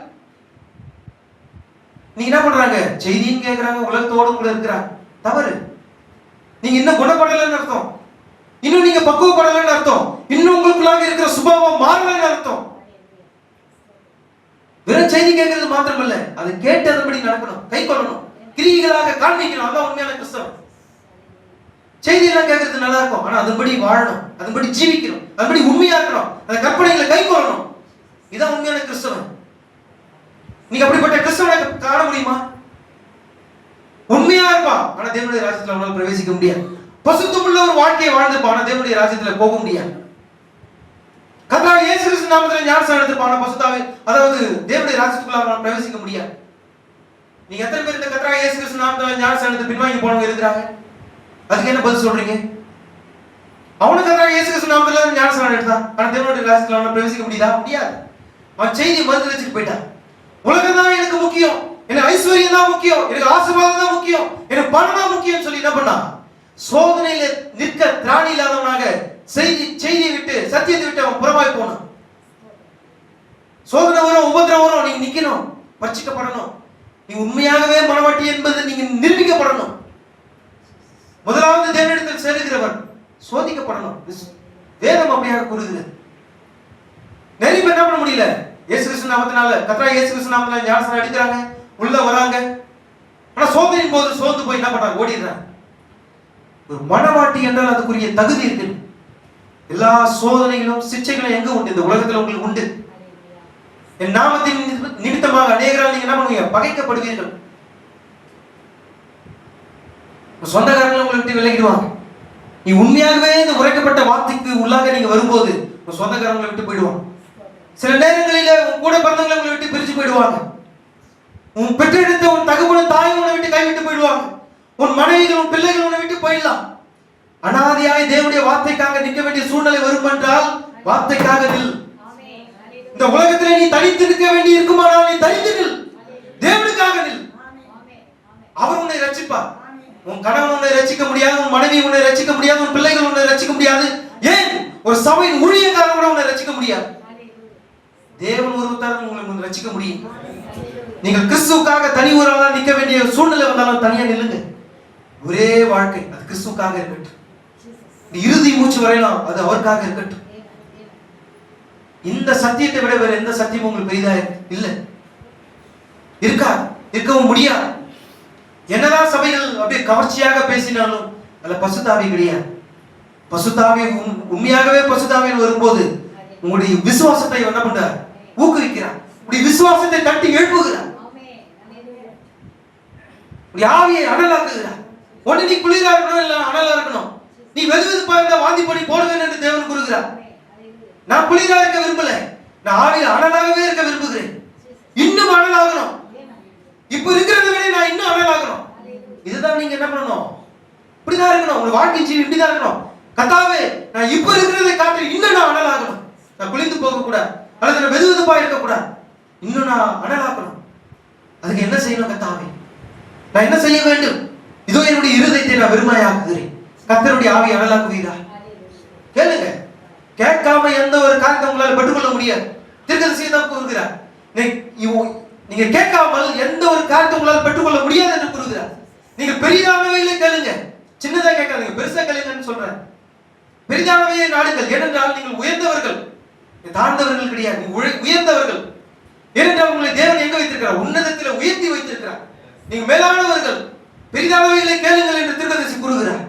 நீங்க என்ன பண்றாங்க, செய்தியும் கேட்கிறாங்க, உலகத்தோடு கூட இருக்கிறாங்க. தவறு. நீங்க இன்னும் குணப்படலன்னு அர்த்தம், இன்னும் நீங்க பக்குவப்படலன்னு அர்த்தம், இன்னும் உங்களுக்குள்ளாக இருக்கிற சுபாவம் மாறலன்னு அர்த்தம். வெறும் செய்தி கேட்கறது மாத்திரமல்ல, அதை கேட்டு அதன்படி நடக்கணும், கை கொள்ளணும், கிரியைகளாக காண்பிக்கணும். அதான் உண்மையான கிறிஸ்தவன். செய்தியெல்லாம் கேட்கறது நல்லா இருக்கும், ஆனா அதன்படி வாழணும், அதன்படி ஜீவிக்கணும், அதன்படி உண்மையா இருக்கணும், அந்த கற்பனைகளை கை கொள்ளணும். இதான் உண்மையான கிறிஸ்தவன். நீங்க அப்படிப்பட்ட கிறிஸ்தவனை காண முடியுமா? உண்மையா இருப்பான், ஆனா தேவனுடைய ராஜ்யத்துல அவனால் பிரவேசிக்க முடியாது. பசுத்தமுள்ள ஒரு வாழ்க்கையை வாழ்ந்திருப்பான், ஆனா தேவனுடைய ராஜ்யத்துல போக முடியாது. கர்த்தராகிய இயேசு கிறிஸ்து நாமத்தில் ஞானஸ்நானம் எடுத்திருப்பான், பசுத்தாவே, அதாவது தேவனுடைய ராஜ்யத்துக்குள்ள அவனால் பிரவேசிக்க முடியாது. நீங்க எத்தனை பேர் இந்த கர்த்தராகிய இயேசு கிறிஸ்து நாமத்தில் ஞானஸ்நானம் எடுத்து பின்வாங்கி போனவங்க இருக்கிறாங்க? அதுக்கு என்ன பதில் சொல்றீங்க? அவனுக்கு கர்த்தராகிய இயேசு கிறிஸ்து நாமத்தில் ஞானஸ்நானம் எடுத்தான், ஆனா தேவனுடைய ராஜ்யத்துல அவனால் பிரவேசிக்க முடியுதா? முடியாது. அவன் செய்தி மருந்து வச்சுட்டு போயிட்டான். உலகம் தான் எனக்கு முக்கியம், எனக்கு ஐஸ்வர்யம் தான் முக்கியம், எனக்கு ஆசீர்வாதம் தான் முக்கியம், எனக்கு பணம் தான் முக்கியம் சொல்லி என்ன பண்ணா, சோதனையில நிற்க திராணி இல்லாதவனாக செய்தியை விட்டு சத்தியத்தை விட்டு அவன் புறமாய் போனான். சோதனை வரும், உபத்திரம் வரும், நீங்க நிக்கணும், பரிசுத்தப்படணும். நீ உண்மையாகவே மனவாட்டி என்பது நீங்க நிரூபிக்கப்படணும். முதலாவது தேவனிடத்தில் சேருகிறவன் சோதிக்கப்படணும். வேதம் அப்படியாக கூறுகிறது. நிறைய பேர் என்ன பண்ண முடியல, இயேசு கிறிஸ்து நாமத்தினால, கர்த்தராகிய இயேசு கிறிஸ்து நாமத்தினால ஞானஸ்நானம் எடுக்கிறாங்க, உள்ள வராங்க, ஆனா சோதனையின் போது சோர்ந்து போய் என்ன பண்றாங்க, ஓடிடுறாங்க. ஒரு மனவாட்டி என்றால் அதுக்குரிய தகுதி இருக்கு. எல்லா சோதனைகளும் சிச்சைகளும் எங்க உண்டு? இந்த உலகத்துல உங்களுக்கு உண்டு. என் நாமத்தின் நிமித்தமாக அநேகரால் நீங்க என்ன பண்ணுவீங்க, பகைக்கப்படுவீர்கள். சொந்தக்காரங்களை உங்களை விட்டு விலகிடுவாங்க. நீ உண்மையாகவே இந்த உரைக்கப்பட்ட வார்த்தைக்கு உள்ளாக நீங்க வரும்போது உங்க சொந்தக்காரங்களை விட்டு போயிடுவாங்க. சில நேரங்களில உன் கூட பிறந்தவங்களை உங்களை விட்டு பிரிச்சு போயிடுவாங்க. உன் பெற்றெடுத்த உன் தகப்பனும் தாயும் உன்னை விட்டு கைவிட்டு போயிடுவாங்க. உன் மனைவிகள் உன் பிள்ளைகள் உன்னை விட்டு போயிடலாம். அனாதையாய் தேவனுடைய வார்த்தைக்காக நிற்க வேண்டிய சூழ்நிலை வரும் என்றால் வார்த்தைக்காக நில். இந்த உலகத்திலே நீ தனித்து நிற்க வேண்டி இருக்குமானால் நீ தனித்து நில், தேவனுக்காக நில். அவர் உன்னை ரட்சிப்பார். உன் கணவன் உன்னை ரட்சிக்க முடியாது, உன் மனைவி உன்னை ரட்சிக்க முடியாது, உன் பிள்ளைகள் உன்னை ரட்சிக்க முடியாது. ஏன் ஒரு சபையின் ஊழியக்காரன் கூட உன்னை ரட்சிக்க முடியாது. தேவன் ஒருவர்தான் உங்களை ரட்சிக்க முடியும். நீங்கள் கிறிஸ்துவுக்காக தனி ஊராக நிற்க வேண்டிய சூழ்நிலை வந்தாலும் தனியா நில்லுங்க. ஒரே வாழ்க்கை அது கிறிஸ்துவுக்காக இருக்கட்டும். இறுதி மூச்சு வரையலாம் அது அவருக்காக இருக்கட்டும். இந்த சத்தியத்தை விட வேற எந்த சத்தியமும் உங்களுக்கு பெரிதா இல்லை, இருக்கவும் முடியாது. என்னதான் சபைகள் அப்படியே கவர்ச்சியாக பேசினாலும் அதுல பசுத்தாவி கிடையாது. பசுத்தாவி உண்மையாகவே பசுத்தாவியில் வரும்போது உங்களுடைய விசுவாசத்தை என்ன பண்றார், ஊக்குவிக்கிறார். உங்களுடைய விசுவாசத்தை தட்டி எழுப்புகிறார். உங்களுடைய ஆவியை அனலாக்குகிறார். ஒண்ணு நீ குளிரா இருக்கணும், இல்ல அனலா இருக்கணும். நீ வெதுவெதுப்பா இருந்தா வாந்தி பண்ணி போடுவேன் என்று தேவன் கூறுகிறார். நான் குளிரா இருக்க விரும்பல, நான் ஆவியில் அனலாகவே இருக்க விரும்புகிறேன். இன்னும் அனலாகணும். இப்ப இருக்கிறத விட நான் இன்னும் அனலாகணும். இதுதான் நீங்க என்ன பண்ணணும், இப்படிதான் இருக்கணும். உங்க வாழ்க்கை ஜீவி இப்படிதான் இருக்கணும். கர்த்தாவே நான் இப்ப இருக்கிறதை காட்டி இன்னும் நான் அனலாகணும். நான் குளிந்து போக கூடாது, அல்லது நான் வெதுவெதுப்பா இருக்க கூடாது, இன்னும் நான் அனலாக்கணும். அதுக்கு என்ன செய்யணும் கர்த்தாவே? நான் என்ன செய்ய வேண்டும்? இதோ என்னுடைய இருதயத்தை நான் வெறுமையாக்குகிறேன். கர்த்தருடைய ஆவி அனலாக்குவீரா? கேளுங்க. கேட்காம எந்த ஒரு காரியத்தை உங்களால் பெற்றுக்கொள்ள முடியாது. தீர்க்கதரிசி தான் கூறுகிறார், நீங்க கேட்காமல் எந்த ஒரு காரியத்தை உங்களால் பெற்றுக்கொள்ள முடியாது என்று கூறுகிறார். நீங்க பெரிதானவைகளை கேளுங்க, சின்னதா கேட்காதீங்க, பெருசா கேளுங்கன்னு சொல்றேன். பெரிதானவையை நாடுங்கள், ஏனென்றால் நீங்கள் உயர்ந்தவர்கள், தாழ்ந்தவர்கள் கிடையாது, நீங்க உயர்ந்தவர்கள். ஏனென்றால் உங்களை தேவன் எங்க வைத்திருக்கிறார்? உன்னதத்தில் உயர்த்தி வைத்திருக்கிறார். நீங்க மேலானவர்கள். பெரிதானவைகளை கேளுங்கள் என்று தீர்க்கதரிசி கூறுகிறார்.